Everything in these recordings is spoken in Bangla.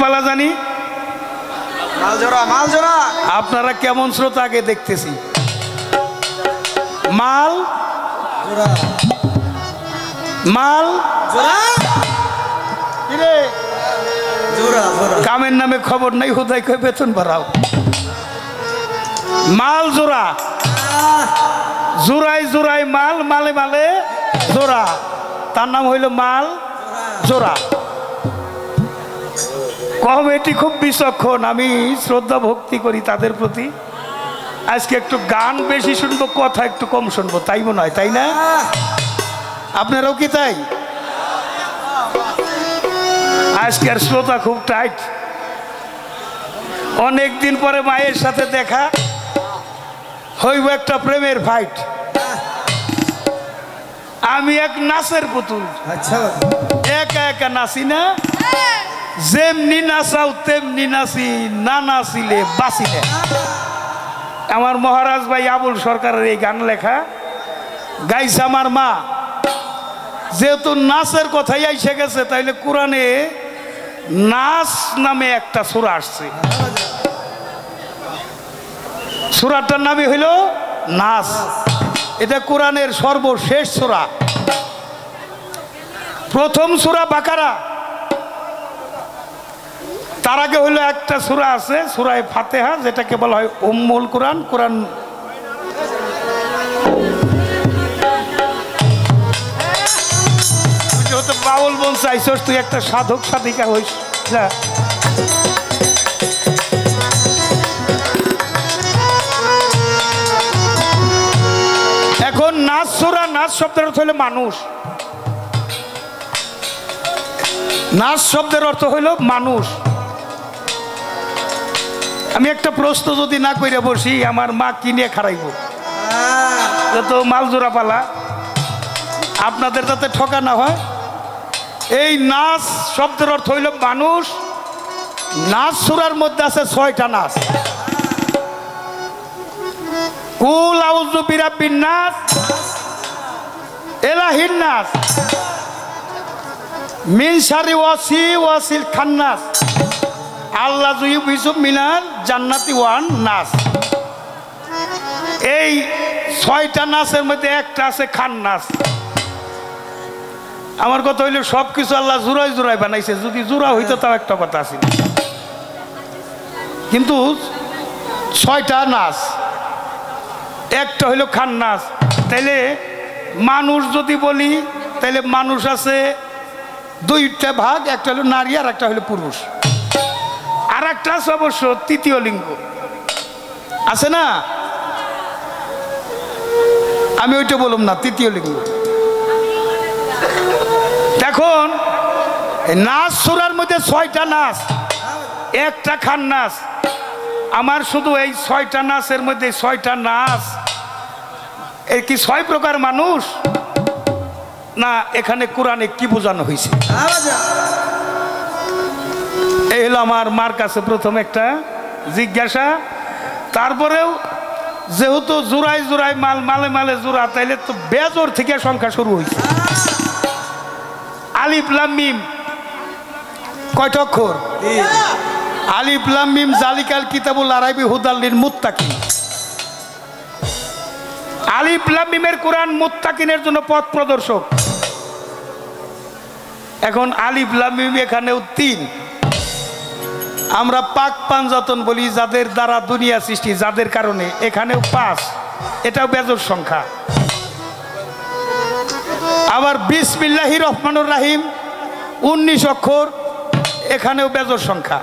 পালা জানি মালজোড়া মালজোড়া। আপনারা কেমন শ্রোতা আগে দেখতেছি। মাল জোড়া মাল জোড়া কিরে জোড়া জোড়া। কামের নামে খবর নাই, হুদাই কই বেতন বাড়াও। মাল জোড়া, জোড়াই জোড়াই মাল, মালে মালে জোড়া, তার নাম হইল মাল জোড়া। কমিটি খুব বিচক্ষণ, আমি শ্রদ্ধা ভক্তি করি তাদের প্রতি। আজকে একটু গান বেশি শুনবো, কথা একটু কম শুনবো, তাই মনে হয়, তাই না? আপনারাও কি তাই? আজকের শ্রোতা খুব টাইট। অনেক দিন পরে মায়ের সাথে দেখা, হইব একটা প্রেমের ফাইট। আমি এক নাচের পুতুল, আচ্ছা একা একা নাচি না, যেমনি নাচাও তেমনি নাচি, না নাচিলে বাঁচি না। আমার মহারাজ ভাই আবুল সরকারের এই গান লেখা গাইছে আমার মা। যেহেতু নাচের কথাই এসে গেছে, তাইলে কোরআনে নাচ নামে একটা সূরা আসছে। সূরাটার নামই হইল নাচ। এটা কোরআনের সর্বশেষ সূরা। প্রথম সূরা বাকারা, তার আগে হইল একটা সূরা আছে সূরায়ে ফাতিহা, যেটাকে বলা হয় উম্মুল কোরআন। কোরআন যেহেতু বাউল বোন চাইছস, তুই একটা সাধক সাধিকা হইস। এখন নাচ সূরা, নাচ শব্দের অর্থ হইল মানুষ। নাচ শব্দের অর্থ হইল মানুষ। আমি একটা প্রশ্ন যদি না কইরা বসি, আমার মা কি নিয়ে খারাইব? যত মালজোড়া পালা, আপনাদের যাতে ঠকা না হয়। এই নাচ শব্দের অর্থ হইল মানুষ। নাচ সূরার মধ্যে আছে 6টা নাচ। কুল আউযু বিরাব্বিন নাস, এলাহিন নাস, মিন শারি ওয়াসিল খান্নাস, আল্লাহ ইউবিসু মিনাল জান্নাতি ওয়ান নাস। এই 6টা নাচের মধ্যে একটা আছে খান্নাস। আমার কথা হইল সব কিছু আল্লাহ জোড়ায় জোড়ায় বানাইছে। যদি জোড়া হইতো তাও একটা কথা আছে, কিন্তু 6টা নাচ, একটা হইল খান্নাস। তাইলে মানুষ যদি বলি, তাইলে মানুষ আছে 2টা ভাগ, একটা হলো নারী আর একটা হলো পুরুষ। আর একটা আছে অবশ্য তৃতীয় লিঙ্গ, আছে না? আমি ওইটা বললাম না, তৃতীয় লিঙ্গ। এখন নাচ সূরার মধ্যে 6টা নাচ, একটা খান্নাস। আমার শুধু এই 6টা নাচের মধ্যে 6টা নাচ, এই কি 6 প্রকার মানুষ না? এখানে কোরআনে কি বোঝানো হয়েছে? এই হলো আমার মার কাছে প্রথম একটা জিজ্ঞাসা। তারপরেও যেহেতু জোড়ায় জোড়ায় মাল, মালে মালে জোড়া, তাইলে তো বেজোর থেকে সংখ্যা শুরু হয়েছে। আলিফ লাম মিম কয়টা অক্ষর? আলিফ লাম মিম জালিকাল কিতাবুল লা রাইবা হুদাল লিল মুত্তাকিন। আলিফ লাম মিমের কোরআন মুত্তাকিনের জন্য পথ প্রদর্শক। এখন আলিফ লাম মিম এখানেও 3। আমরা পাক পাঞ্জাতন বলি, যাদের দ্বারা দুনিয়া সৃষ্টি, যাদের কারণে, এখানেও 5। এটাও বেজোড় সংখ্যা। আবার বিসমিল্লাহির রহমানুর রাহিম 19 অক্ষর, এখানেও বেজোড় সংখ্যা।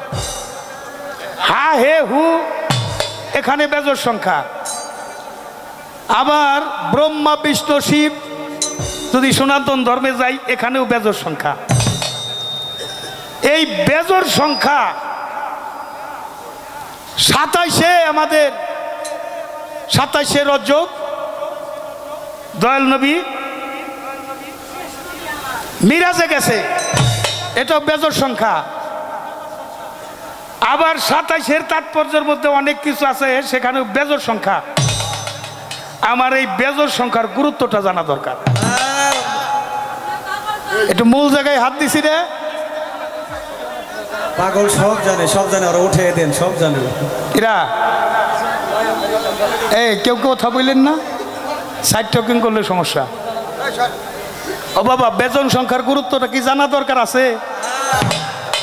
হা হে হু এখানে বেজোড় সংখ্যা। আবার ব্রহ্মা বিষ্ণু শিব যদি সনাতন ধর্মে যাই, এখানেও বেজোড় সংখ্যা। এই বেজোড় সংখ্যা 27-এ, আমাদের 27-এ রজব দয়াল নবী মিরাজে গেছে, এটাও বেজোড় সংখ্যা। আবার 27-এর তাৎপর্যের মধ্যে অনেক কিছু আছে, সেখানেও বেজোড় সংখ্যা। আমার এই বেজোড় সংখ্যার গুরুত্বটা জানা দরকার। একটু মূল জায়গায় হাত দিছি রে। পাগল সব জানে ওরা উঠে দেন সব জানে এরা এই কেউ কথা বললেন না সাইড টকিং করলে সমস্যা ও বাবা বেতন সংখ্যার গুরুত্বটা কি জানা দরকার আছে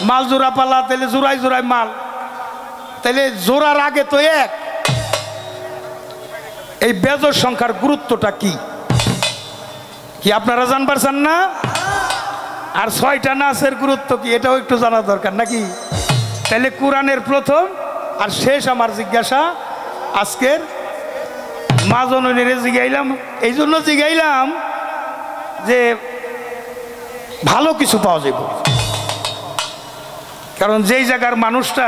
মাল জোড়া পালা তাহলে জোড়ায় জোড়ায় মাল তাহলে জোড়ার আগে তো এক এই বেজর সংখ্যার গুরুত্বটা কি কি আপনারা জানবার চান না আর 6টা নাচের গুরুত্ব কি এটাও একটু জানা দরকার নাকি তাহলে কোরআনের প্রথম আর শেষ আমার জিজ্ঞাসা আজকের মা জননীর জিগাইলাম এই জন্য জিগাইলাম যে ভালো কিছু পাওয়া যাবে কারণ যেই জায়গার মানুষটা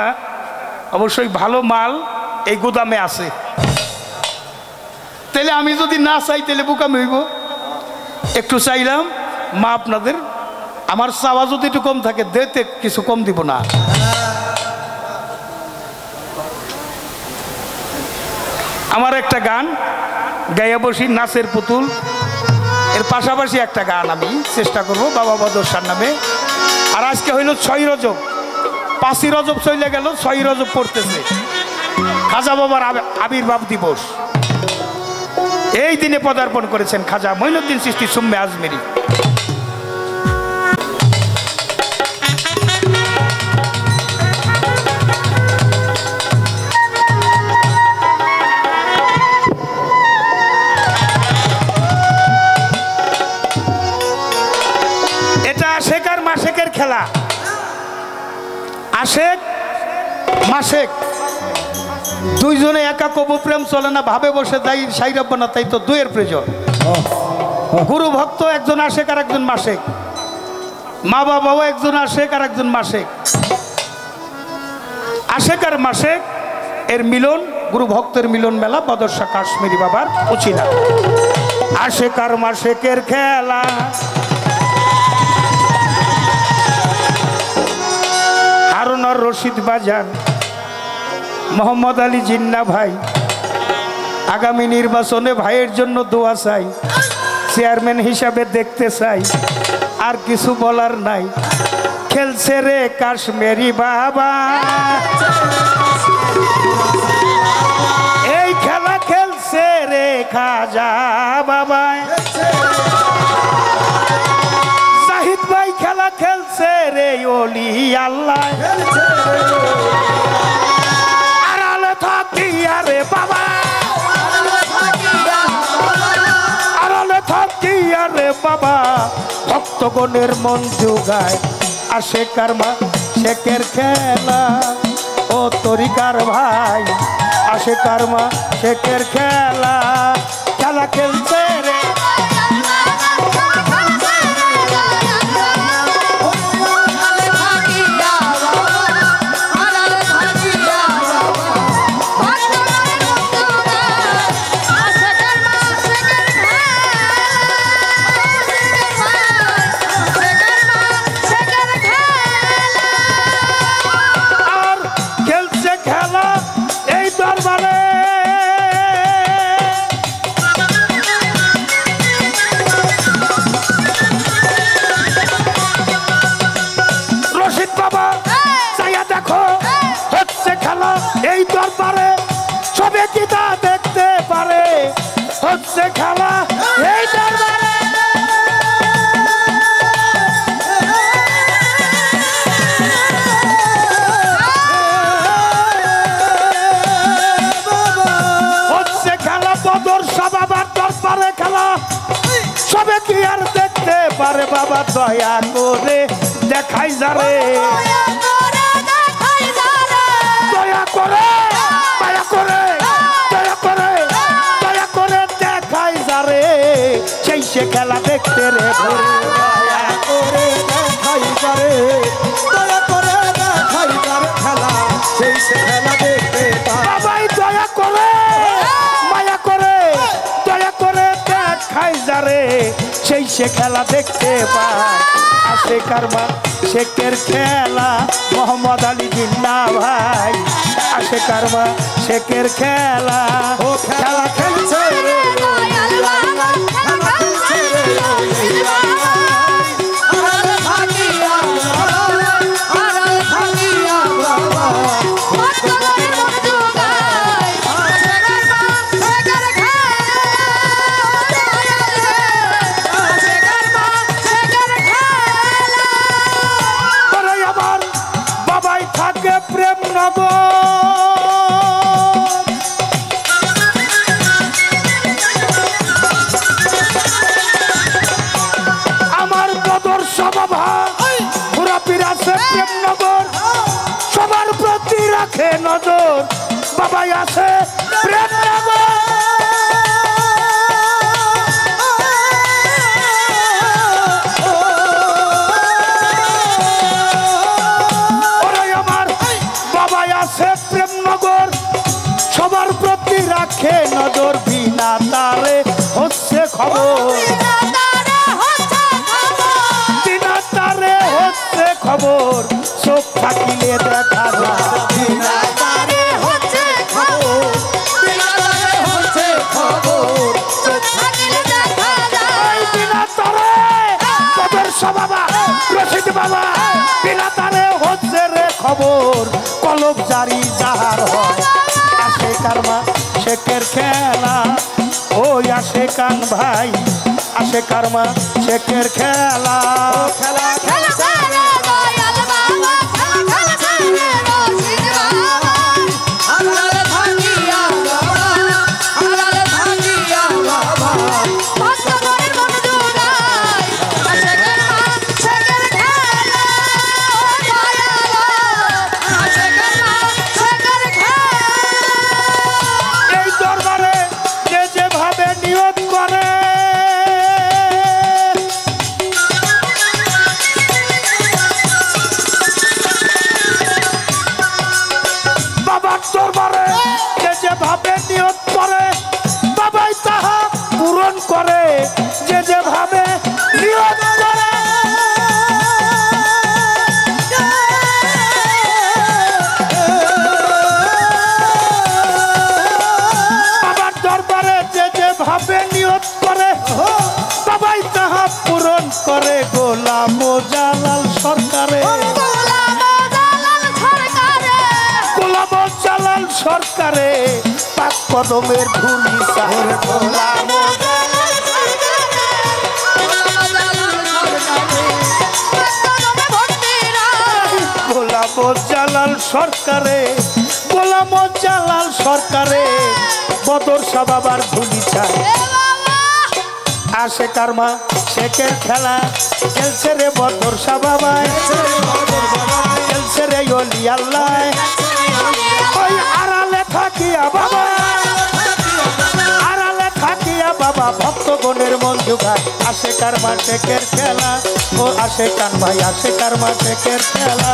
অবশ্যই ভালো মাল এই গোদামে আছে তাহলে আমি যদি না চাই তাহলে বোকামি হইব একটু চাইলাম মা আপনাদের আমার চাওয়া যদি একটু কম থাকে দিতে কিছু কম দিব না আমার একটা গান গাইয়া বসি নাচের পুতুল এর পাশাপাশি একটা গান আমি চেষ্টা করব বাবা বাদশার নামে আর আজকে হইল 6 রজব 5 রজব চলে গেল 6 রজব পড়তেছে খাজা বাবার আবির্ভাব দিবস এই দিনে পদার্পণ করেছেন খাজা মঈনুদ্দিন চিশতি সুম্মে আজমেরি এটা আশেক আর মাসেকের খেলা আশেক মাসেক দুইজনে একা কবু প্রেম চলে না ভাবে বসে যাই সাইরাব্বা না তাই তো দুয়ের প্রয়োজন গুরু ভক্ত একজন আশেক আর একজন মাসেক মা বাবাও একজন আশেক আর একজন মাসেক আশেক আর মাসেক এর মিলন গুরু ভক্তের মিলন মেলা বাদশা কাশ্মীরি বাবার উচিলা আশেক আর মাসেকের খেলা হারুন আর রশিদ বাজান মোহাম্মদ আলী জিন্না ভাই আগামী নির্বাচনে ভাইয়ের জন্য দোয়া চাই চেয়ারম্যান হিসাবে দেখতে চাই আর কিছু বলার নাই খেলছে রে কাশ্মীরি বাবা এই খেলা খেলছে রে খাজা বাবা জাহিদ ভাই খেলা খেলছে রে ওলি আল্লাহ আরে বাবা আড়ালে থাকি আরে বাবা ভক্তগণের মন জোগায় আশেক আর মাসেকের খেলা ও তরিকার ভাই আশেক আর মাসেকের খেলা খেলা খেলছে রে এই দরবারে সবে কি তা দেখতে পারে হচ্ছে খেলা এই দরবারে হচ্ছে খেলা বদর বাবার দরবারে খেলা সবে কি আর দেখতে পারে বাবা দয়া করে দেখাই যারে দয়া করে দয়া করে দয়া করে দয়া করে দেখাই যারে সেই সে খেলা দেখতে রে দয়া করে দেখাই যারে দয়া করে দেখাই যারে খেলা সেই সে খেলা দেখতে বাবাই দয়া করে মায়া করে দয়া করে দেখাই যারে সেই সে খেলা দেখতে পায় আশেক আর মাসেকের খেলা মোহাম্মদ আলী জিন্না ভাই আশেক আর মাসেকের খেলা ও খেলা খেলছে রে রাখে নজর বাবাই আছে প্রেম নগর ওরে আমার বাবাই আছে প্রেম নগর সবার প্রতি রাখে নজর বিনা তারে হচ্ছে খবর বিনা তারে হচ্ছে খবর চোখ থাকিলে দেখা যায় বিনা তারে হচ্ছে খবর বিনা তারে হচ্ছে খবর চোখ থাকিলে দেখা যায় বিনা তারে কদর বাবা রশিদ বাবা বিনা তারে হচ্ছে রে খবর কলব জারি যাহার হয় আসে কারমা শেখের খেলা ওই আসে কান ভাই আসে কারমা শেখের খেলা খেলা খেলছে রে দয়াল বাবা খেলা খেলছে রে রশিদ বাবা আলালে ভাঙিয়া বাবা আলালে ভাঙিয়া বাবা ভক্তগণের মন জোড়াই আসে কারমা শেখের খেলা আসে কারমা শেখের খেলা এই দরবারে যে যেভাবে নিয়ত করে দরবারে যে যেভাবে নিয়ত করে বাবাই তাহা পূরণ করে যে যেভাবে নিয়ত করে বাবার দরবারে যে যেভাবে নিয়ত করে বাবাই তাহা পূরণ করে গোলাম জালাল সরকারে জালাল সরকারে পাক কদমের ধুলি সাহরে গোলাম জালাল সরকারে গোলাম জালাল সরকারে বদর সাবাবার ধুলি চায় আসে কারমা শেখের খেলা খেলছে রে বদর সাবাবায় খেলছে রে অলি আল্লাহ ওই আড়ালে থাকিয়া বাবা আড়ালে থাকিয়া বাবা ভক্তগণের মন জোগায় আসে কারমা শেখের খেলা ও আসে কান ভাই আসে কারমা শেখের খেলা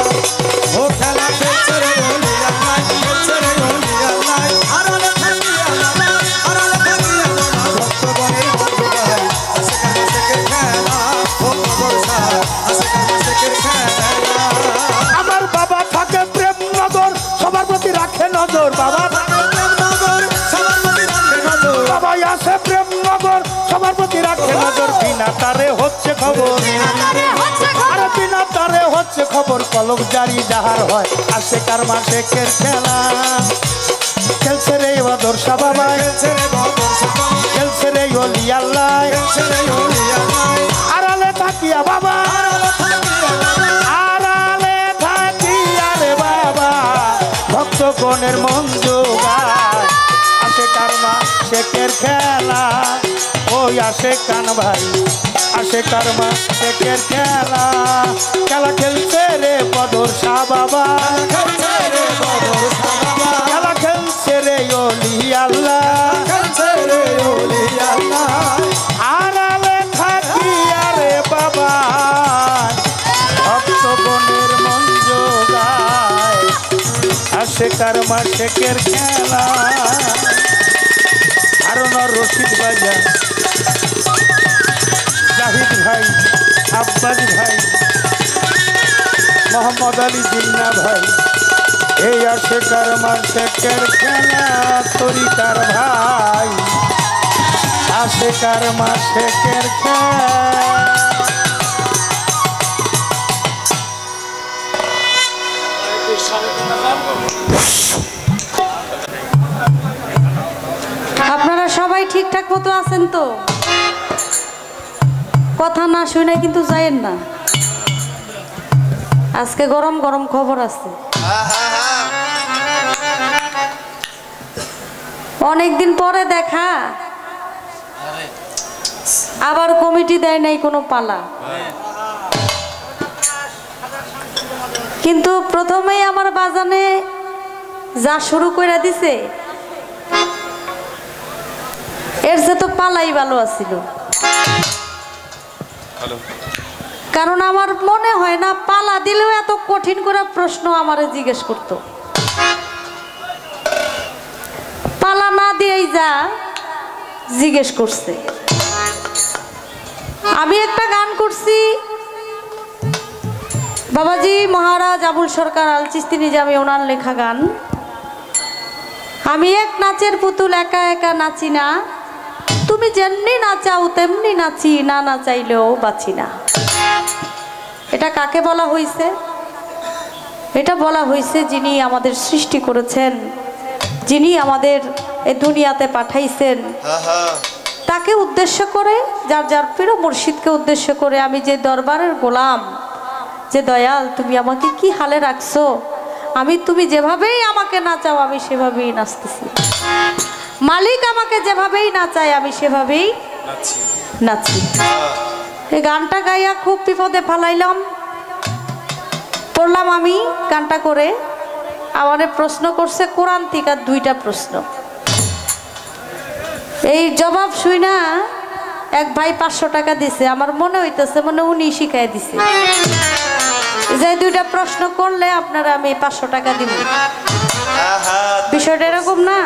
ও খেলা খেলছে রে অলি আল্লাহ খেলছে রে অলি আল্লাহ আড়ালে থাকিয়া বাবা আড়ালে থাকিয়া বাবা ভক্তগণের মন জোগায় আসে কারমা শেখের খেলা ও বর্ষা আসে কারমা শেখের খেলা আমার বাবা থাকে প্রেম নগর সবার প্রতি রাখে নজর বাবা বাবাই আছে প্রেম নগর সবার প্রতি রাখে নজর বিনা তারে হচ্ছে খবর আরে বিনা তারে হচ্ছে খবর কলম জারি যাহার হয় আসে কারমা শেখের খেলা খেলছে রে বদর বাবা খেলছে রে অলি আল্লাহ আড়ালে থাকিয়া বাবা আড়ালে থাকিয়া রে বাবা ভক্তগণের মন জোগায় আসে কারমা শেখের খেলা ওই আসে কান ভাই আসে কারমা শেখের খেলা খেলা খেলছে রে বদর শাহ বাবা খেলা খেলছে রে অলি আল্লাহ আড়ালে থাকিয়া রে বাবা ভক্তগণের মন জোগায় আসে কারমা শেখের খেলা হারুনার রশিদ বাজা জাহিদ ভাই আব্বাস ভাই মোহাম্মদ আলী জিন্না ভাই এই আসে কারমা শেখের খেলা তরিকার ভাই আসে কারমা শেখের খেলা আপনারা সবাই ঠিকঠাক মতো আছেন তো? কথা না শুনে কিন্তু যায়েন না। আজকে গরম গরম খবর আছে। অনেকদিন পরে দেখা, আবার কমিটি দেয় নাই কোনো পালা। কিন্তু প্রথমেই আমার বাজানে যা শুরু করে দিছে এর যে তো পালাই ভালো আছিল। কারণ আমার মনে হয় না পালা দিলেও এত কঠিন করে প্রশ্ন আমারে জিজ্ঞেস করতো। পালা না দিয়েই যা জিজ্ঞেস করছে। আমি একটা গান করছি, বাবাজি মহারাজ আবুল সরকার আল চিস্তি নিজামী ওনার লেখা গান। আমি এক নাচের পুতুল একা একা নাচি না, তুমি যেমনি নাচাও তেমনি নাচি, না নাচাইলেও বাঁচি না। এটা কাকে বলা হয়েছে? এটা বলা হয়েছে যিনি আমাদের সৃষ্টি করেছেন, যিনি আমাদের এই দুনিয়াতে পাঠাইছেন, তাকে উদ্দেশ্য করে, যার যার প্রিয় মুর্শিদকে উদ্দেশ্য করে, আমি যে দরবারের গোলাম, যে দয়াল তুমি আমাকে কি হালে রাখছো, আমি তুমি যেভাবেই আমাকে নাচাও আমি সেভাবেই নাচতেছি, মালিক আমাকে যেভাবেই নাচায় আমি সেভাবেই নাচি। এই গানটা গাইয়া খুব বিপদে ফালাইলাম, পড়লাম আমি গানটা করে। আমারে প্রশ্ন করছে কোরআন থেকে 2টা প্রশ্ন। এই জবাব শুই না এক ভাই 500 টাকা দিছে। আমার মনে হইতেছে মনে উনি শিখাই দিছে যে 2টা প্রশ্ন করলে আপনারা আমি 500 টাকা দিব। বিষয়টা এরকম না?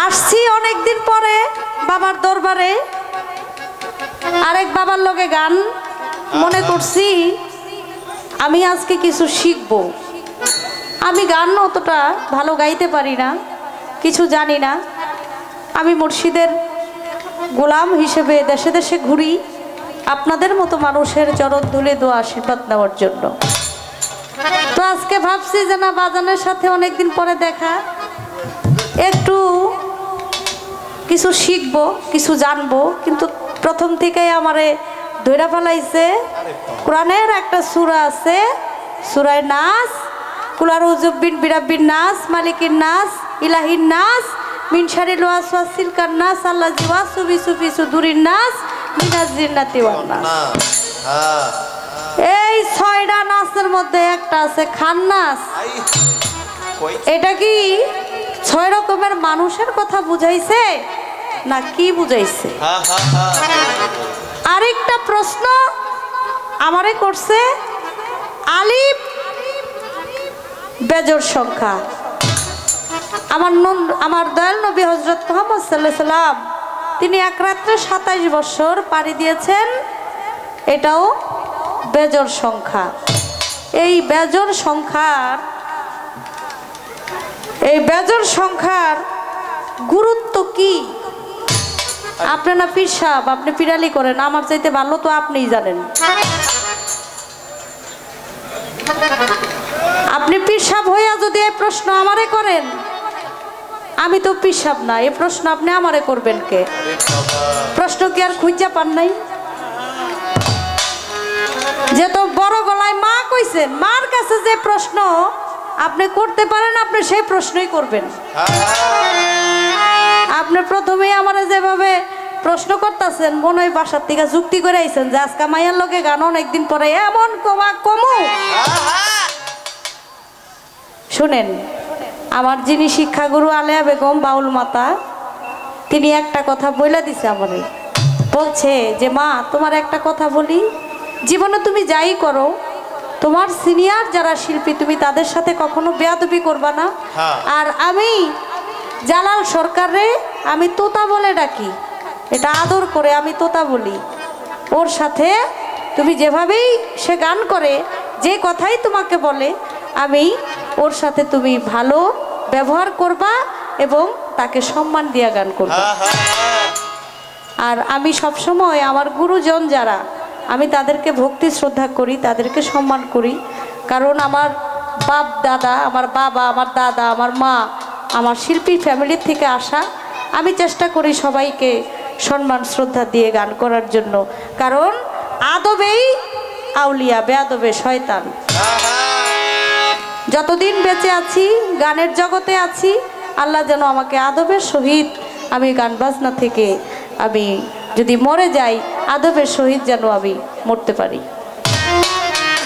আসছি অনেকদিন পরে বাবার দরবারে, আরেক বাবার লগে গান, মনে করছি আমি আজকে কিছু শিখব। আমি গান অতটা ভালো গাইতে পারি না, কিছু জানি না। আমি মুর্শিদের গোলাম হিসেবে দেশে দেশে ঘুরি আপনাদের মতো মানুষের চরণ ধুলে দোয়া আশীর্বাদ নেওয়ার জন্য। তো আজকে ভাবছি যে না, বাজানের সাথে অনেকদিন পরে দেখা, একটু কিছু শিখবো, কিছু জানবো। কিন্তু প্রথম থেকেই আমারে ধৈরা ফেলাইছে। কোরআনের একটা সূরা আছে, সূরায়ে নাস, কুলার উজুবিন বিরাব্বিন নাস মালিকিন নাস ইলাহিন নাস মিন শারিল ওয়াসওয়াসিল কান্নাস আল্লাযী ওয়াসওয়াসু ফি সুদুরিন নাস মিনাজ জিন্নাতি ওয়ান নাস। এই 6টা নাসের মধ্যে একটা আছে খান্নাস। এটা কি 6 রকমের মানুষের কথা বুঝাইছে না কি বুঝাইছে? আরেকটা প্রশ্ন আমারে করছে, আলিফ বেজোড় সংখ্যা। আমার দয়াল নবী হযরত মুহাম্মদ সাল্লাল্লাহু আলাইহি সাল্লাম তিনি এক রাত্রে 27 বছর পাড়ি দিয়েছেন, এটাও বেজোড় সংখ্যা। এই বেজোড় সংখ্যার গুরুত্ব কি? আপনারা পীর সাহেব, আপনি পিরালি করেন, আমার চাইতে ভালো তো আপনিই জানেন। আপনি পীর সাহেব হইয়া যদি এই প্রশ্ন আমারে করেন, আমি তো পীর সাহেব না, এই প্রশ্ন আপনি আমারে করবেন কে? প্রশ্ন কি আর খুঁজা পান নাই? যে তো বড় গলায় মা কইছেন, মার কাছে যে প্রশ্ন আপনি করতে পারেন আপনি সেই প্রশ্নই করবেন। আপনি প্রথমেই আমারে যেভাবে প্রশ্ন করতেছেন মনে হয় বাসার থেকে যুক্তি করে আইছেন যে আজকে মায়ের লগে গান অনেকদিন পরে এমন কমু। শুনেন, আমার যিনি শিক্ষাগুরু আলেয়া বেগম বাউল মাতা, তিনি একটা কথা বলে দিছে আমারে, বলছে যে মা তোমার একটা কথা বলি, জীবনে তুমি যাই করো তোমার সিনিয়র যারা শিল্পী তুমি তাদের সাথে কখনো বেয়াদবি করবা না। আর আমি জালাল সরকারে আমি তোতা বলে ডাকি, এটা আদর করে আমি তোতা বলি। ওর সাথে তুমি যেভাবেই সে গান করে, যে কথাই তোমাকে বলে, আমি ওর সাথে তুমি ভালো ব্যবহার করবা এবং তাকে সম্মান দিয়া গান করবা। আর আমি সবসময় আমার গুরুজন যারা, আমি তাদেরকে ভক্তি শ্রদ্ধা করি, তাদেরকে সম্মান করি। কারণ আমার বাপ দাদা, আমার বাবা, আমার দাদা, আমার মা, আমার শিল্পী ফ্যামিলির থেকে আসা। আমি চেষ্টা করি সবাইকে সম্মান শ্রদ্ধা দিয়ে গান করার জন্য। কারণ আদবেই আউলিয়া, বেয়াদবে শয়তান। যতদিন বেঁচে আছি, গানের জগতে আছি, আল্লাহ যেন আমাকে আদবের সহিত, আমি গান বাজনা থেকে আমি যদি মরে যাই, আদবের সহিত যেন আমি মরতে পারি।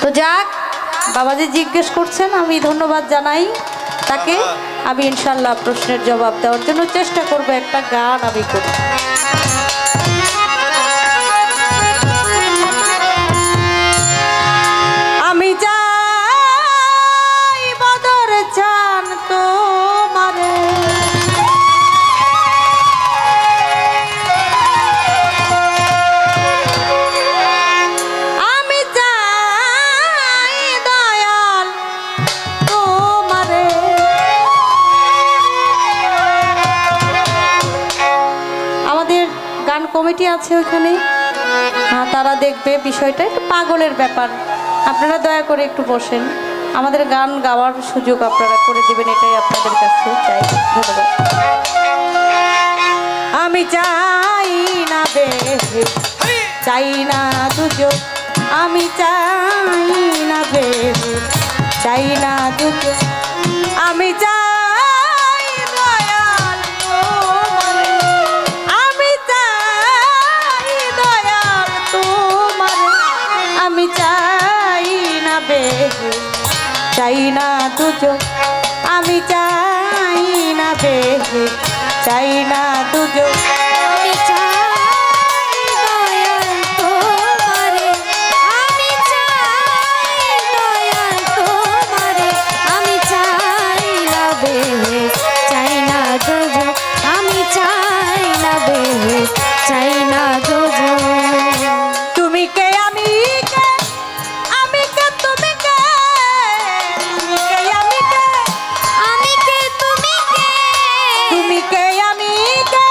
তো যাক, বাবাজি জিজ্ঞেস করছেন, আমি ধন্যবাদ জানাই তাকে। আমি ইনশাল্লাহ প্রশ্নের জবাব দেওয়ার জন্য চেষ্টা করব। একটা গান আমি করি। আমি যাই বদর চান তোমারে, আমি যাই দয়াল তোমারে। আমাদের গান কমিটি আছে ওখানে, হ্যাঁ তারা দেখবে বিষয়টা। একটু পাগলের ব্যাপার, আপনারা দয়া করে একটু বসেন। আমাদের গান গাওয়ার সুযোগ আপনারা করে দেবেন, এটাই আপনাদের কাছে চাই। ধন্যবাদ। আমি চাই না বেশি, চাই না দুজো, আমি চাই না বেশি, চাই না দুজো, আমি চাই দয়াল তোমারে, আমি চাই দয়াল তোমারে, আমি চাই না বেশি, চাই না দুজো, আমি চাই না বেশি, চাই না দুজো, আমি চাই দয়াল তোমারে, আমি চাই দয়াল তোমারে, আমি চাই না বেশ, চাই না দুজো, আমি চাই না বেশ, চাই না দুজো। তুমি কে আমি কে, আমি কে তুমি কে, তুমি কে আমি কে, আমি কে তুমি কে, তুমি কে আমি কে,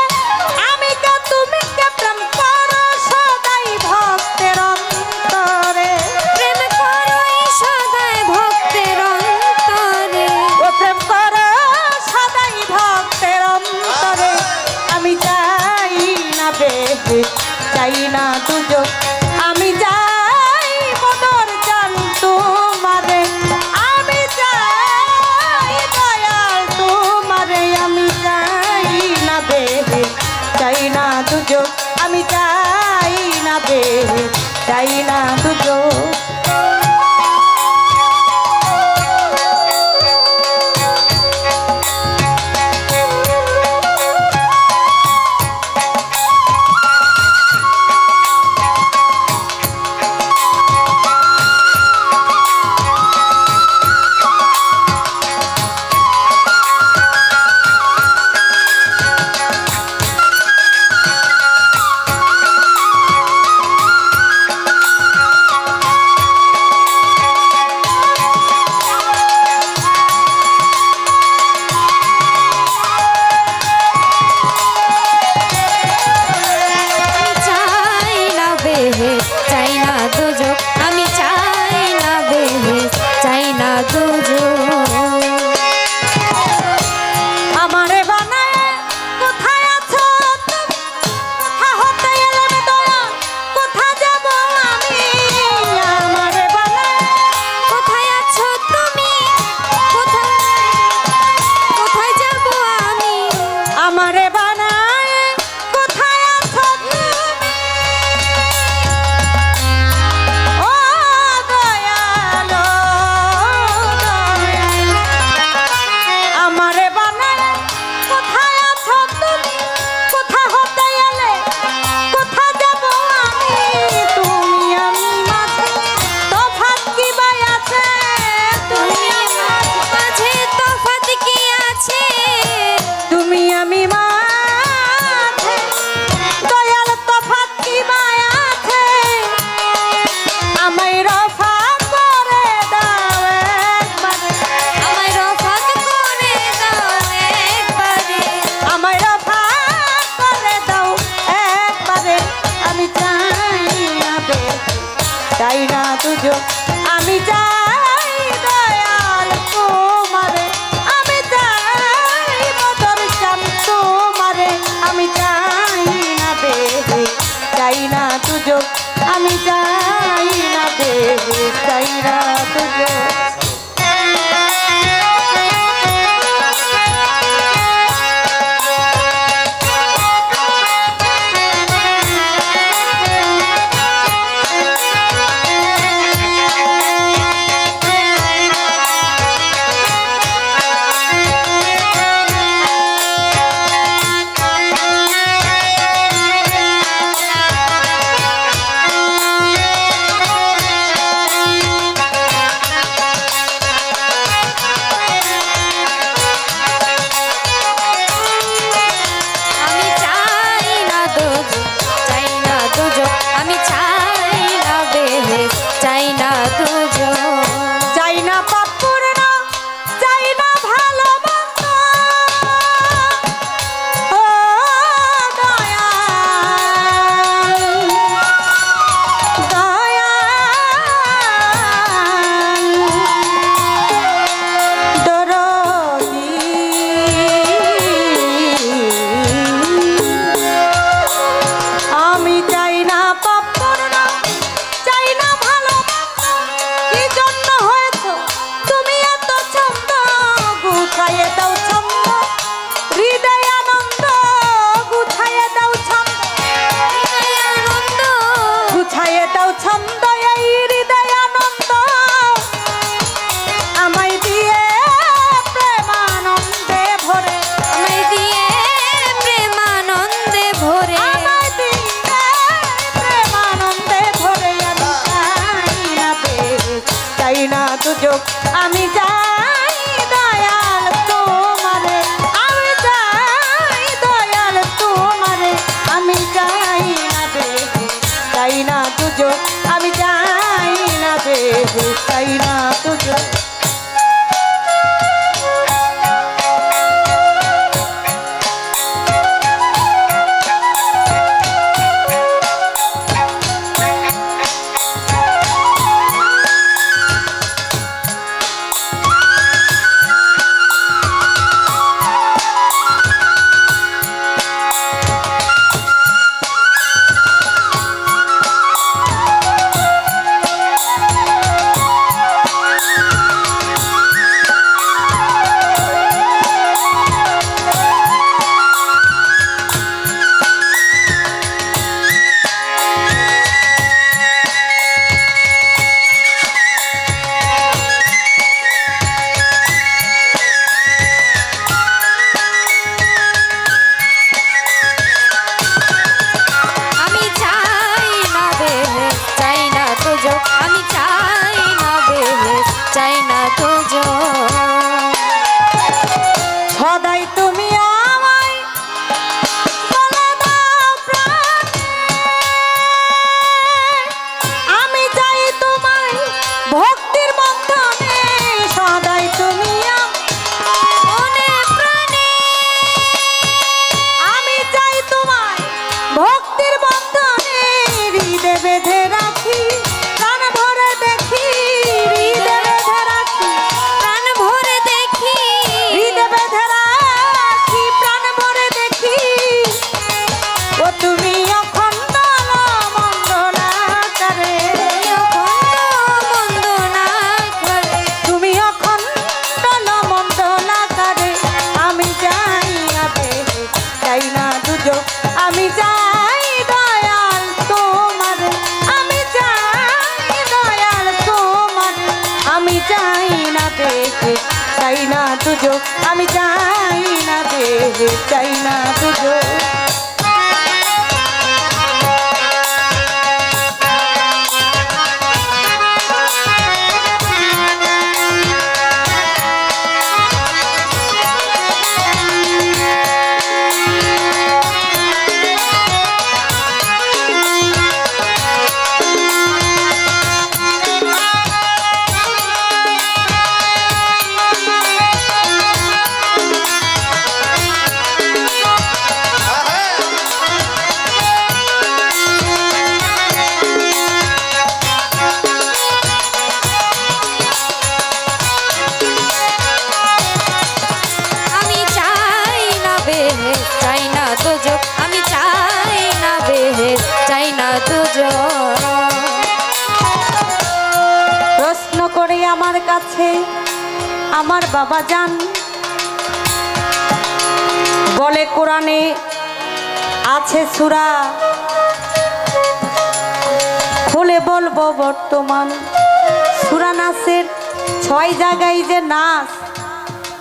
আমি কে তুমি কে, প্রেম করো সদাই ভক্তের অন্তরে, প্রেম করো সদাই ভক্তের অন্তরে, ও প্রেম করো সদাই ভক্তের অন্তরে। আমি চাই না বেশি, চাই না দুজো, আমি চাই বদর চান তোমারে, আমি চাই দয়াল তোমারে, আমি চাই না বেশি, চাই না দুজো, আমি চাই না বেশি, চাই না দুজো। গুছাইয়ে দাও ছন্দ হৃদয় আনন্দ গুছাইয়ে দাও ছন্দ হৃদয় আনন্দ গুছাইয়ে দাও ছন্দ এই হৃদয় আনন্দ আমায় দিয়ে প্রেমানন্দে ভরে আমায় দিয়ে প্রেমানন্দে ভরে আমায় দিয়ে প্রেমানন্দে ভরে চাই না দুজক আমি যাই দয়াল তোমারে আমি যাই দয়াল তোমারে আমি যাই না দেখে চাই না দুজক আমি যাই না দেখে চাই না দুজক আমি চাই না দেখে চাই না তুজো প্রশ্ন করে আমার কাছে আমার বাবা জান বলে কোরআনে আছে সূরা খুলে বলবো বর্তমান সূরা নাসের 6 জায়গায় যে নাস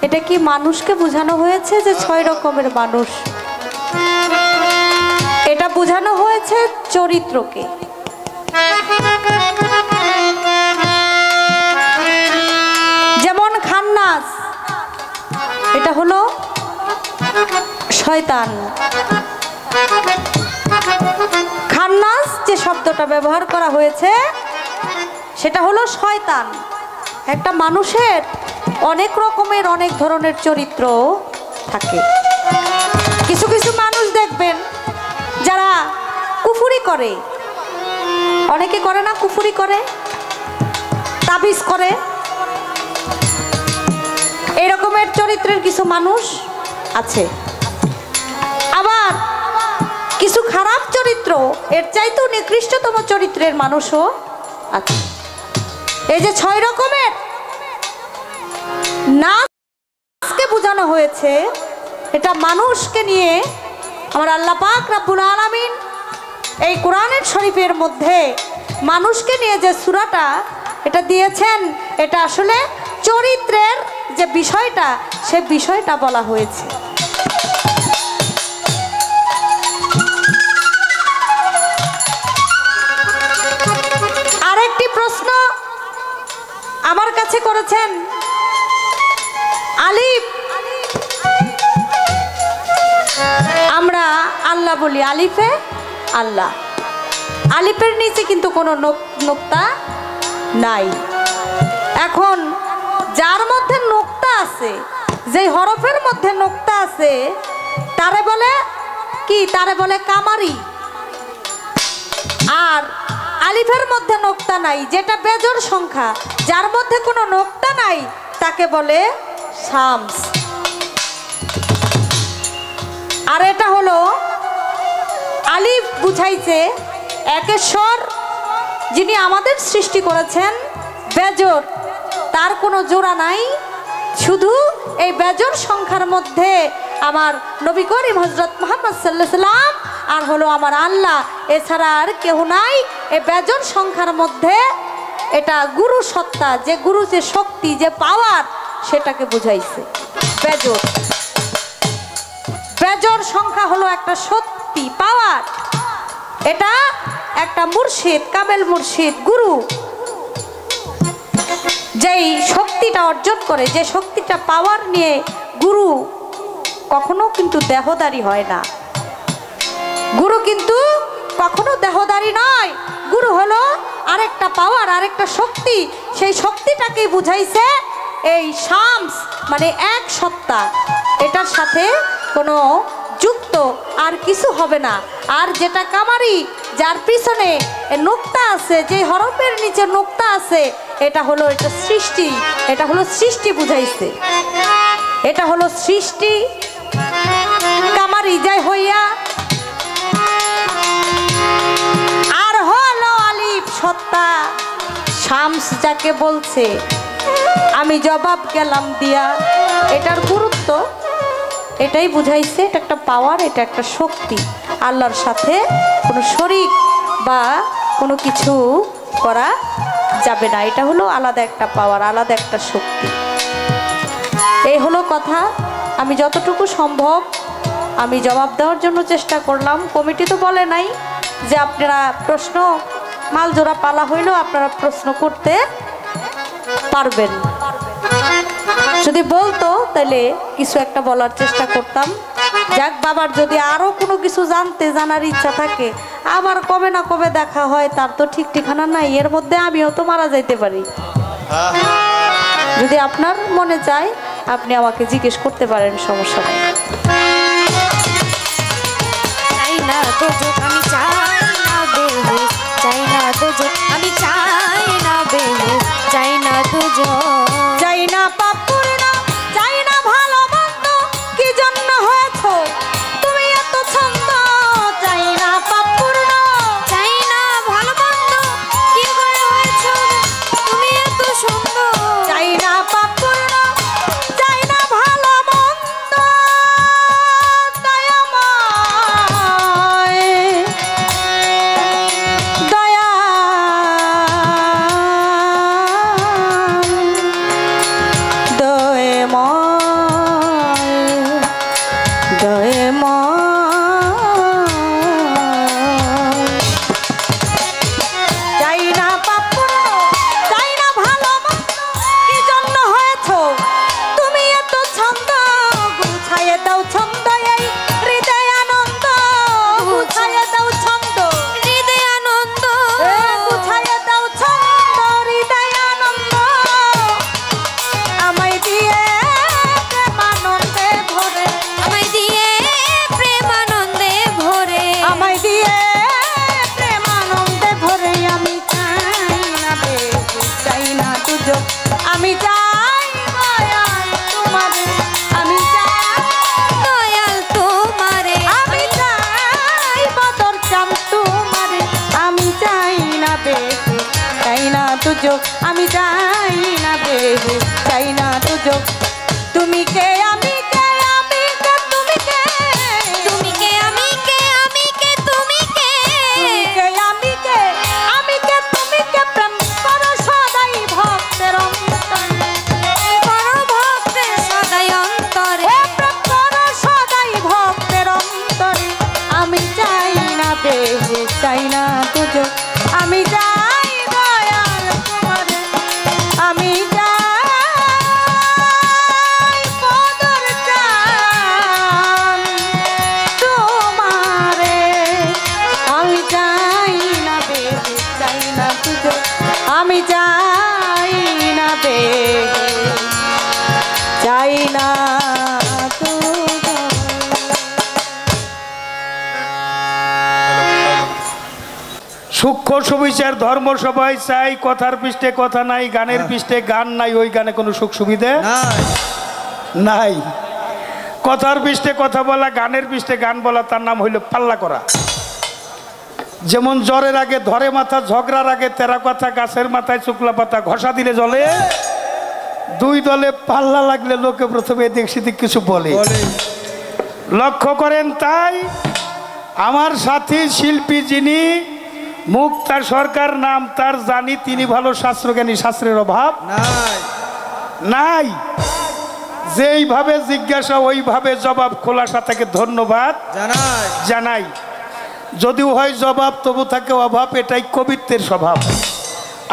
এটা কি মানুষকে বোঝানো হয়েছে যে 6 রকমের মানুষ এটা বোঝানো হয়েছে চরিত্রকে যেমন খান্নাস এটা হলো শয়তান খান্নাস যে শব্দটা ব্যবহার করা হয়েছে সেটা হলো শয়তান একটা মানুষের অনেক রকমের অনেক ধরনের চরিত্র থাকে কিছু কিছু মানুষ দেখবেন যারা কুফরি করে অনেকে করে না কুফরি করে তাবিজ করে এই রকমের চরিত্রের কিছু মানুষ আছে আবার কিছু খারাপ চরিত্র এর চাইতেও নিকৃষ্টতম চরিত্রের মানুষও আছে এই যে 6 রকমের নাচকে হয়েছে, এটা মানুষকে নিয়ে আমার আল্লাহ পাক রব্বুল আলামিন এই কোরআনের শরীফের মধ্যে মানুষকে নিয়ে যে সূরাটা এটা দিয়েছেন, এটা আসলে চরিত্রের যে বিষয়টা সে বিষয়টা বলা হয়েছে। আরেকটি প্রশ্ন আমার কাছে করেছেন, আলিফ আমরা আল্লাহ বলি, আলিফে আল্লাহ, আলিফের নিচে কিন্তু কোনো নোক্তা নাই। এখন যার মধ্যে নোক্তা আছে, যেই হরফের মধ্যে নোক্তা আছে তারে বলে কি? তারে বলে কামারি। আর আলিফের মধ্যে নোক্তা নাই, যেটা বেজোড় সংখ্যা, যার মধ্যে কোনো নোক্তা নাই তাকে বলে শামস। আর এটা হলো আলিফ বুঝাইছে একেশ্বর, যিনি আমাদের সৃষ্টি করেছেন বেজোড়, তার কোনো জোড়া নাই। শুধু এই বেজোড় সংখ্যার মধ্যে আমার নবী করিম হযরত মুহাম্মদ সাল্লাল্লাহু আলাইহি সাল্লাম আর হলো আমার আল্লাহ, এছাড়া আর কেউ নাই। এই বেজোড় সংখ্যার মধ্যে এটা গুরু সত্তা, যে গুরু, যে শক্তি, যে পাওয়ার, সেটাকে বুঝাইছে বেজোড়। বেজোড় সংখ্যা হলো একটা শক্তি, পাওয়ার। এটা একটা মুর্শিদ, কামেল মুর্শিদ, গুরু যেই শক্তিটা অর্জন করে, যে শক্তিটা পাওয়ার নিয়ে গুরু কখনো কিন্তু দেহদারি হয় না। গুরু কিন্তু কখনো দেহদারি নয়। গুরু হলো আরেকটা পাওয়ার, আরেকটা শক্তি। সেই শক্তিটাকেই বুঝাইছে এই শামস, মানে এক সত্তা। এটার সাথে কোনো যুক্ত আর কিছু হবে না। আর যেটা কামারি, যার পিছনে নোক্তা আছে, যে হরফের নিচে নোক্তা আছে, এটা হলো এটা সৃষ্টি, এটা হলো সৃষ্টি বুঝাইছে। এটা হলো সৃষ্টি, কামারি যায় হইয়া। আর হলো আলিফ সত্তা, শামস যাকে বলছে। আমি জবাব গেলাম দিয়া, এটার গুরুত্ব এটাই বুঝাইছে। এটা একটা পাওয়ার, এটা একটা শক্তি। আল্লাহর সাথে কোনো শরীক বা কোনো কিছু করা যাবে না। এটা হলো আলাদা একটা পাওয়ার, আলাদা একটা শক্তি। এই হলো কথা। আমি যতটুকু সম্ভব আমি জবাব দেওয়ার জন্য চেষ্টা করলাম। কমিটি তো বলে নাই যে আপনারা প্রশ্ন, মাল জোড়া পালা হইলেও আপনারা প্রশ্ন করতে পারবেন। যদি বলতো তাহলে কিছু একটা বলার চেষ্টা করতাম। যাক, বাবার যদি আরো কোনো কিছু জানার ইচ্ছা থাকে, আবার কবে না কবে দেখা হয় তার তো ঠিক ঠিকানা নাই। এর মধ্যে আমিও তো মারা যাইতে পারি। যদি আপনার মনে চায় আপনি আমাকে জিজ্ঞেস করতে পারেন, সমস্যা নেই। চাই না তো যোগ, আমি চাই না বেহুশ, চাই না তো যোগ, আমি চাই না বেহুশ, চাই না তো যোগ, চাই না পাপ পূর্ণ, চাই না ভালো মন্দ, কি জন্য হয়েছ তুমি এত ছন্দ। চাই না পাপ পূর্ণ, চাই না ভালো মন্দ, কি করে হয়েছ তুমি এত সুন্দর। চাই না পাপ পূর্ণ, চাই না ভালো মন্দ, দয়াময়, দয়া, চাই না পাপ পূর্ণ, চাই না ভালো মন্দ, কি জন্য হয়েছ তুমি এত ছন্দ। গুছাইয়ে দাও ছন্দ, এই হৃদয় আনন্দ, গুছাইয়ে দাও ছন্দ, হৃদয় আনন্দ, গুছাইয়ে দাও ছন্দ, হৃদয় আনন্দ। আমায় দিয়ে প্রেমানন্দে ভরে, আমায় দিয়ে প্রেমানন্দে ভরে, আমায় দিয়ে প্রেমানন্দে ভরে। আমি চাই না বেহুশ, চাই না দুজক, আমি চাই দয়াল তোমারে, আমি চাই দয়াল তোমারে, আমি চাই বদর চাম তোমারে। আমি চাই না বেহুশ, চাই না দুজক, আমি চাই না বেহুশ, চাই না দুজক। তুমি কে, আমি কে, না তো সূক্ষ্ম সুবিচার ধর্ম সবাই চাই, কথার পৃষ্ঠে কথা নাই, গানের পৃষ্ঠে গান নাই, ওই গানে কোনো সুখ সুবিধে নাই। কথার পৃষ্ঠে কথা বলা, গানের পৃষ্ঠে গান বলা, তার নাম হইল পাল্লা করা। যেমন জ্বরের আগে ধরে মাথা, ঝগড়ার আগে তেরা কথা, গাছের মাথায় শুকলা পাতা, ঘষা দিলে জলে, দুই দলে পাল্লা লাগলে লোকে প্রথমে এদিক সেদিক কিছু বলে। লক্ষ্য করেন, তাই আমার সাথী শিল্পী যিনি মুক্তা সরকার নাম তার, জানি তিনি ভালো শাস্ত্রজ্ঞানী, শাস্ত্রের অভাব নাই। যেইভাবে জিজ্ঞাসা ওইভাবে জবাব, খোলাসা থেকে ধন্যবাদ জানাই। যদিও হয় জবাব তবু থাকে অভাব, এটাই কবিত্বের স্বভাব।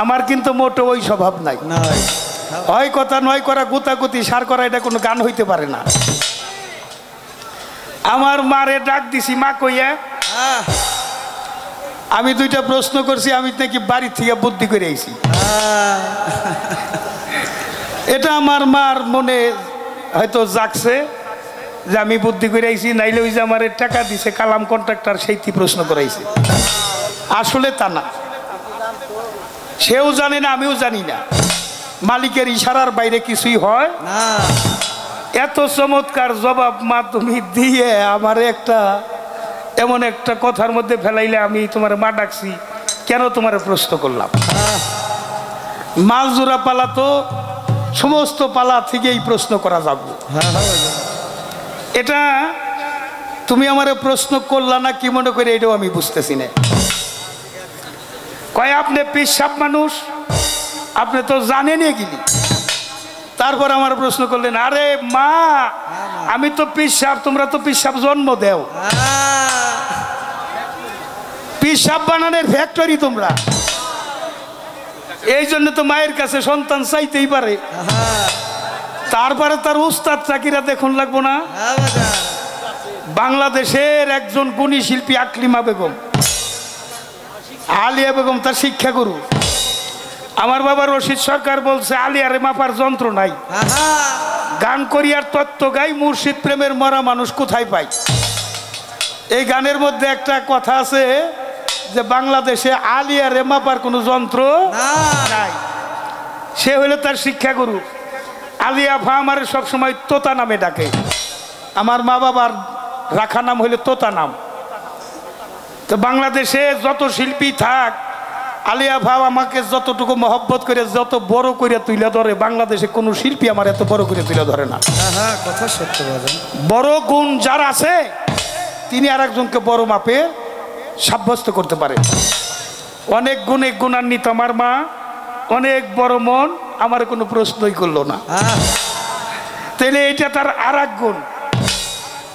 আমার কিন্তু মোটো ওই স্বভাব নাই। হয় কথা নয় করা, গুতাগুতি সার করা, এটা কোনো গান হইতে পারে না। আমার মারে ডাক দিছি, মা কইয়া আমি দুইটা প্রশ্ন করছি, আমি নাকি বাড়ি থেকে বুদ্ধি করে আইছি। এটা আমার মার মনে হয়তো জাগছে যে আমি বুদ্ধি করে আইছি, নাইলে ওই যে আমার টাকা দিছে কালাম কন্ট্রাক্টর, সেইটি প্রশ্ন করাইছে। আসলে তা না, সেও জানে না, আমিও জানি না। মালিকের ইশারার বাইরে কিছুই হয় না। এত চমৎকার জবাব মা তুমি দিয়ে আমার একটা এমন একটা কথার মধ্যে ফেলাইলে, আমি তোমার মা ডাকছি কেন তোমার প্রশ্ন করলাম। মাছ জোড়া পালা তো সমস্ত পালা থেকেই প্রশ্ন করা যাবে। এটা তুমি আমার প্রশ্ন করলা না কি মনে করে, এটাও আমি বুঝতেছি না। কয় আপনি পিসাব মানুষ, আপনি তো জানেনই গিলি, তারপর আমার প্রশ্ন করলেন, আরে মা আমি তো পিসাব, তোমরা তো পিসাব জন্ম দেও, পিসাব বানানোর ফ্যাক্টরি তোমরা, এই জন্য তো মায়ের কাছে সন্তান চাইতেই পারে। তারপরে তার উস্তাদ চাকিরা দেখুন লাগবো না। বাংলাদেশের একজন গুণী শিল্পী আকলিমা বেগম, আলিয়া বেগম তার শিক্ষাগুরু। আমার বাবা রশিদ সরকার বলছে আলিয়ারে মাপার যন্ত্র নাই, গান করিয়ার তত্ত্ব গাই, মুর্শিদ প্রেমের মরা মানুষ কোথায় পাই। এই গানের মধ্যে একটা কথা আছে যে বাংলাদেশে আলিয়ারে মাপার কোনো যন্ত্র নাই। সে হইল তার শিক্ষাগুরু। আলিয়া ভা আমার সবসময় তোতা নামে ডাকে। আমার মা বাবার রাখা নাম হইল তোতা নাম। তো বাংলাদেশে যত শিল্পী থাক, আলিয়া ভাব আমাকে যতটুকু মহব্বত করে, যত বড় করে তুলে ধরে, বাংলাদেশে কোনো শিল্পী আমার এত বড় করে তুলে ধরে না। কথা সত্য। বড় গুণ যার আছে তিনি আর একজনকে বড় মাপে সাব্যস্ত করতে পারে। অনেক গুণে গুণান্বিত আমার মা, অনেক বড় মন, আমার কোনো প্রশ্নই করলো না। তাহলে এটা তার আর এক গুণ।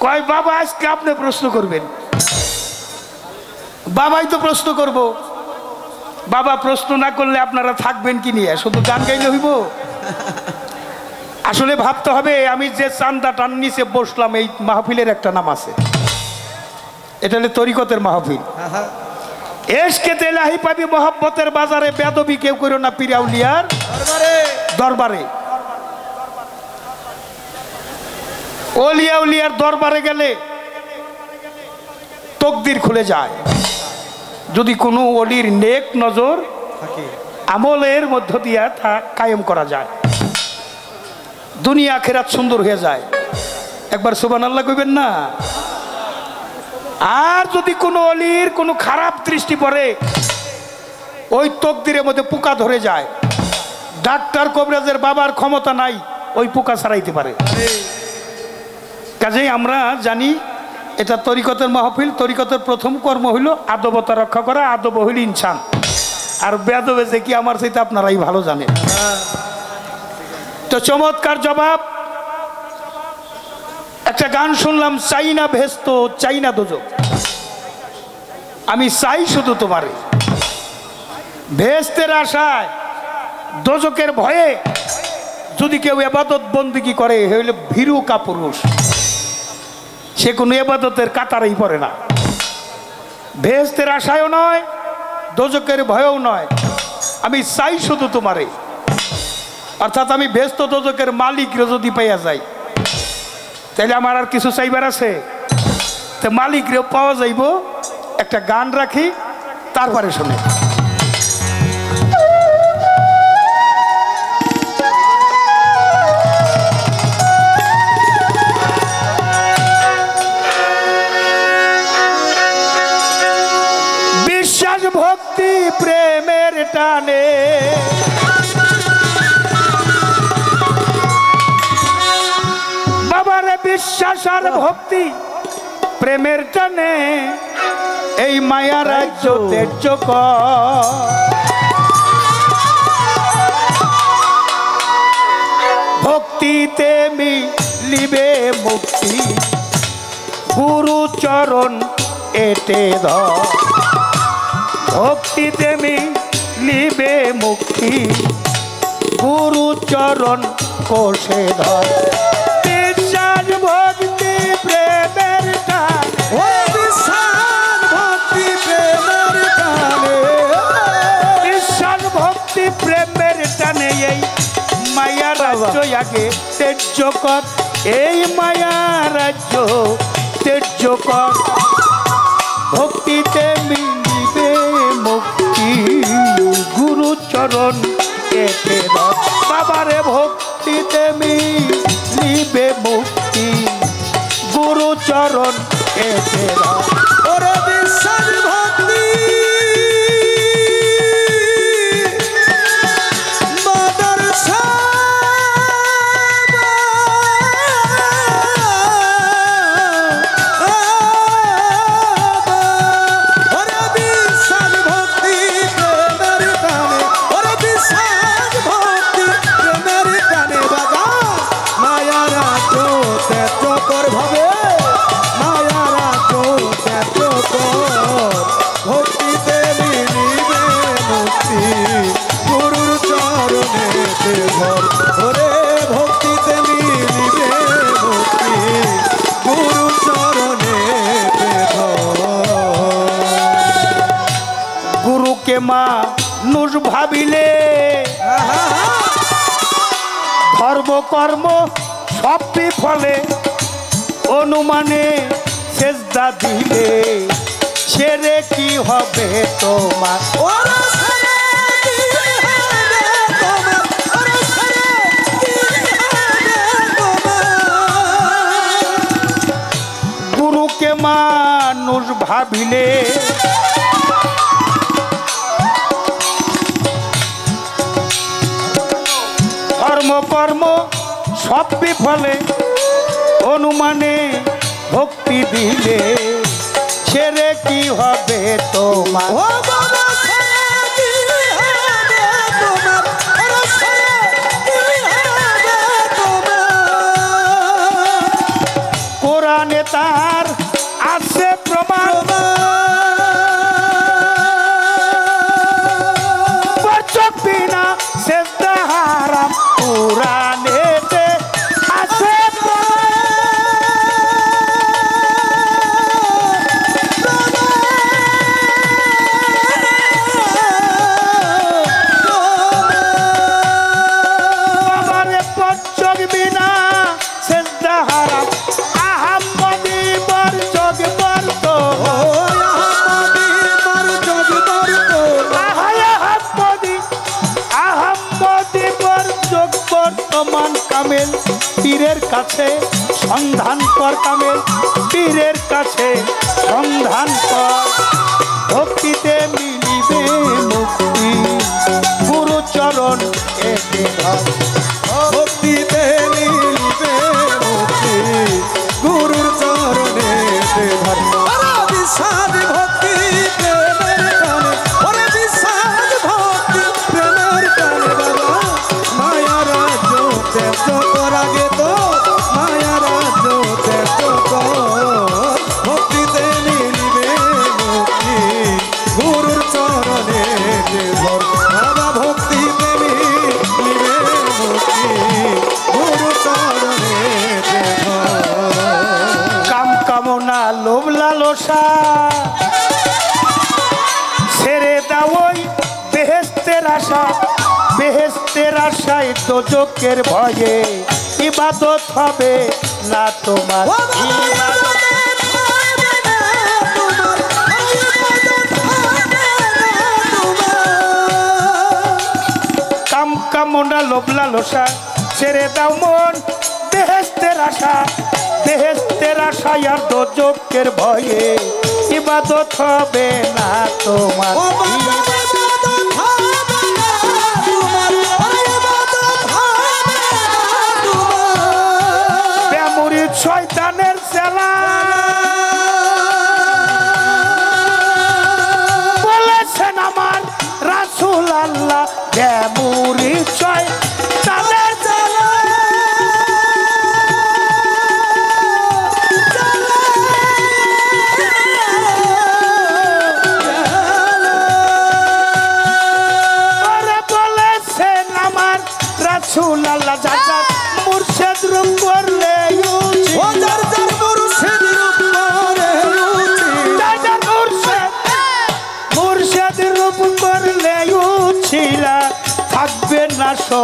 কয় বাবা আজকে আপনি প্রশ্ন করবেন। বাবাই তো প্রশ্ন করব। বাবা প্রশ্ন না করলে আপনারা থাকবেন কি নিয়ে, শুধু গান গাইলে হইব? আসলে ভাবতে হবে, আমি যে চান্দা টান নিচে বসলাম, এই মাহফিলের একটা নাম আছে, এটা হলে তরিকতের মাহফিল। এসকে তেলাহি পাবি মহব্বতের বাজারে, বেদবি কেউ করো না পীরাউলিয়ার দরবারে। ওলিয়া উলিয়ার দরবারে গেলে তকদির খুলে যায়, যদি কোনো ওলির নেক নজর আমলের মধ্য দিয়া তা কায়েম করা যায়, দুনিয়া আখিরাত সুন্দর হয়ে যায়। একবার সুবহানাল্লাহ কইবেন না? আর যদি কোনো অলির কোনো খারাপ দৃষ্টি পড়ে, ওই তকদিরের মধ্যে পোকা ধরে যায়। ডাক্তার কবিরাজের বাবার ক্ষমতা নাই ওই পোকা ছাড়াইতে পারে। কাজেই আমরা জানি এটা তরিকতের মাহফিল। তরিকতের প্রথম কর্ম হইল আদবতা রক্ষা করা, আদব হইল ইনসান। আর বেদবে যে কি আমার চাইতে আপনারাই ভালো জানেন। তো চমৎকার জবাব। একটা গান শুনলাম, চাই না ভেস্ত চাই না দোজক, আমি চাই শুধু তোমারে। ভেস্তের আশায় দোজকের ভয়ে যদি কেউ ইবাদত বন্দিগি করে, হইলে ভীরু কাপুরুষ, সে কোনো ইবাদতের কাতারেই পড়ে না। ভেস্তের আশায়ও নয়, দোজকের ভয়েও নয়, আমি চাই শুধু তোমারে। অর্থাৎ আমি ভেস্ত দোজকের মালিক যদি পাইয়া যাই, তাইলে আমার আর কিছু চাইবার আছে? তো মালিকরেও পাওয়া যাইব। একটা গান রাখি, তারপরে শুনে। বিশ্বাস ভক্তি প্রেমের টানে বাবার বিশ্বাস আর ভক্তি প্রেমের টানে এই মায়া রাজ্য ত্যায্য কর। ভক্তিতে মিলিবে মুক্তি গুরু চরণ এটে ধর। ভক্তিতে মিলিবে মুক্তি গুরু চরণ কোষে ধর। বিশ্বাস ভক্তি প্রেমের টান, ও বিশ্বাস ভক্তি প্রেমের টানে, বিশ্বাস ভক্তি প্রেমের টানে এই মায়া রাজ্য আগে ত্যায্য কর। এই মায়া রাজ্য ত্যায্য কর। ভক্তিতে মিলিবে মুক্তি গুরু চরণ এতে ধর। বাবারে ভক্তিতে মিলিবে মুক্তি গুরু চরণ এতে ধর। ওরে বিশ্বাস ভক্তি গুরুকে মানুষ ভাবিলে ধর্ম কর্ম সব বিফলে অনুমানে সেজদা দিলে ছেড়ে কি হবে তোমার। গুরুকে মানুষ ভাবিলে ধর্ম কর্ম সব বিফলে অনুমানে ভক্তি দিলে ছেড়ে কি হবে তোমার। কোরআনে তার আছে প্রমাণ, বরচক বিনা সেজদা হারাম। কোরআনেতে আছে বাবারে বরচক বিনা সেজদা হারাম। আহাম্মদি বরচক বরত আহাম্মদি বরচক বর্তমান কামেল পীরের কাছে সন্ধান কর। কামেল পীরের কাছে সন্ধান কর। ভক্তিতে মিলিবে মুক্তি গুরু চরণ এতে ধর। ভক্তিতে মিলিবে মুক্তি গুরুর চরণে ধর। বিশ্বাস ভক্তি প্রেমের টানে, ওরে বিশ্বাস ভক্তি প্রেমের টানে বাবা মায়া রাজ্য ত্যায্য কর। আগে তো মায়া রাজ্য ত্যায্য কর। ভক্তিতে মিলিবে মুক্তি গুরুর চরণে ধর। বাবা ভক্তিতে মিলিবে মুক্তি গুরুর চরণে ধর। কাম কামনা লোভ লালসা ছেড়ে দাও ওই বেহেশতের আশা। বেহেশতের আশায় দোজকের ভয়ে ইবাদত হবে না তোমার ইবাদত কাম কামনা লোভ লালসা ছেড়ে দাও মন বেহেশতের আশা আর দোজকের ভয়ে ইবাদত হবে না তোমার বেমুরিদ শয়তানের চেলা বলেছেন আমার রাসূল আল্লাহ বেমুরিদ শয়তানের চেলা রাসূল আল্লাহ যার মুর্শিদ রূপ করলে মুর্শিদ রূপ করলে উছিলা থাকবে না সো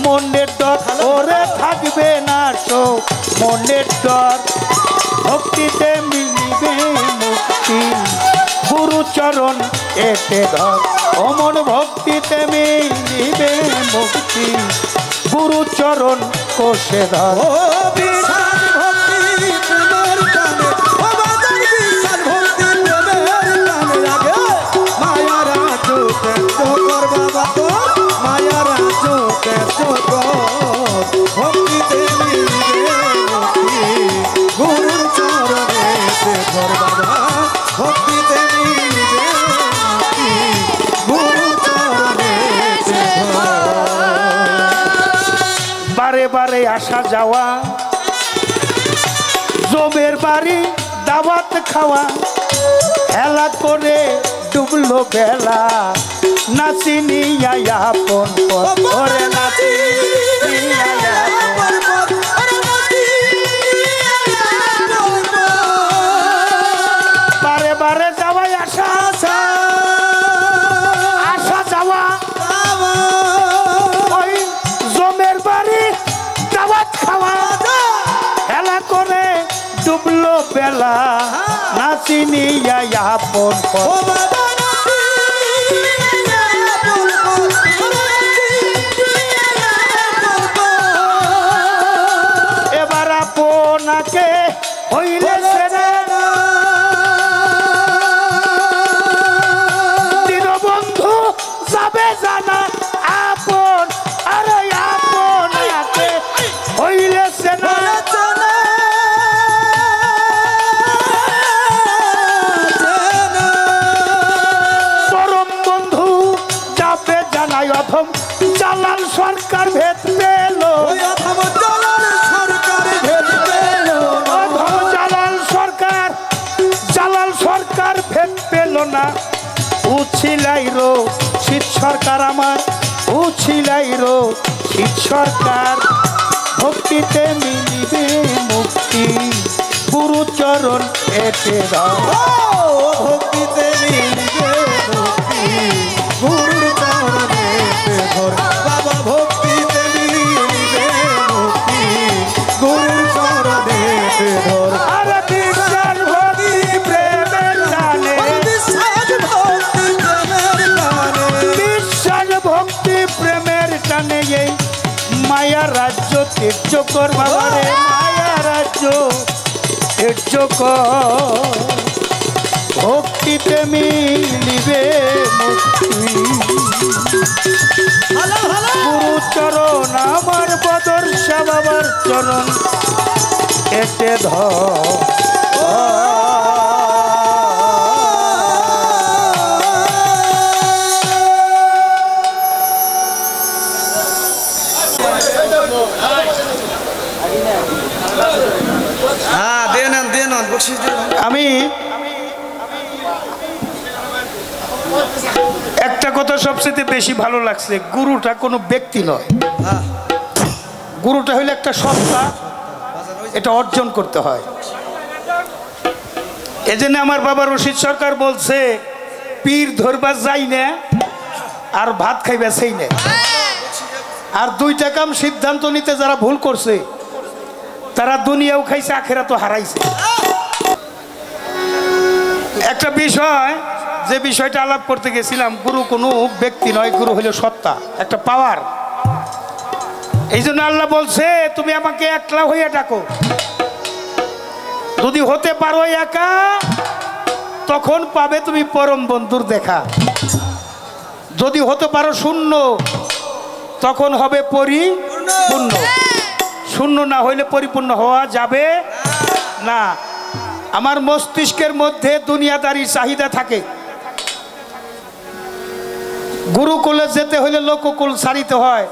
মনের ডর ওরে থাকবে না সো মনের ডর ভক্তিতে মিলিবে মুক্তি গুরুচরণ এতে ধর অমন ভক্তিতে মিলিবে মুক্তি গুরুচরণ কোষে ধর বারে বারে আসা যাওয়া জমের বাড়ি দাওয়াত খাওয়া হেলা করে ডুবলো বেলা নাচিনি আপন পরে নাচি বারে বারে যাওয়াই আসা আসা যাওয়া ওই জমের বাড়ি দাওয়াত খাওয়া হেলা করে ডুবলো বেলা নাচিনি আপন এবার আপনাকে হইলে দীনবন্ধু যাবে জানা আপন আরে আপন হইলে সেনা পরম বন্ধু যাবে জানাই অথম জালাল সরকার ভেদ পেল জালাল সরকার ভেদ পেল না উছিলাই রো শীত সরকার আমার উছিলাই রো শীত সরকার ভক্তিতে মিলিবে মুক্তি গুরুচরণ এতে ভক্তিতে মিলিবে মুক্তি গুরুচরণ এতে ধর বাবা ভক্তিতে মিলিবে মুক্তি গুরুচরণ এতে ধর আরে বিশ্বাস ভক্তি প্রেমের টানে বিশ্বাস ভক্তি প্রেমের টানে এই মায়া রাজ্য তীর্য কর বাবারে মায়া রাজ্য তীর্য কর ভক্তিতে মিলিবে মুক্তি গুরুচরণ আমার বদর্শা বাবার চরণ এতে ধর আমি একটা কথা সবচেয়ে বেশি ভালো লাগছে গুরুটা কোনো ব্যক্তি নয় গুরুটা হইলে একটা সত্তা এটা অর্জন করতে হয় এজন্য আমার বাবা রশিদ সরকার বলছে পীর ধরবা যাই না আর ভাত খাইবা সেই না আর দুইটা কাম সিদ্ধান্ত নিতে যারা ভুল করছে তারা দুনিয়াও খাইছে, আখিরাতও হারাইছে। একটা বিষয়, যে বিষয়টা আলাপ করতে গেছিলাম, গুরু কোনো ব্যক্তি নয়, গুরু হলো সত্তা, একটা পাওয়ার। এই জন্য আল্লাহ বলছে তুমি আমাকে একলা হইয়া ডাকো, যদি হতে পারো একা তখন পাবে তুমি পরম বন্ধুর দেখা, যদি হতে পারো শূন্য তখন হবে পরিপূর্ণ, শূন্য না হইলে পরিপূর্ণ হওয়া যাবে না। আমার মস্তিষ্কের মধ্যে দুনিয়াদারির চাহিদা থাকে, গুরুকুলে যেতে হইলে লোককুল ছাড়িতে হয়,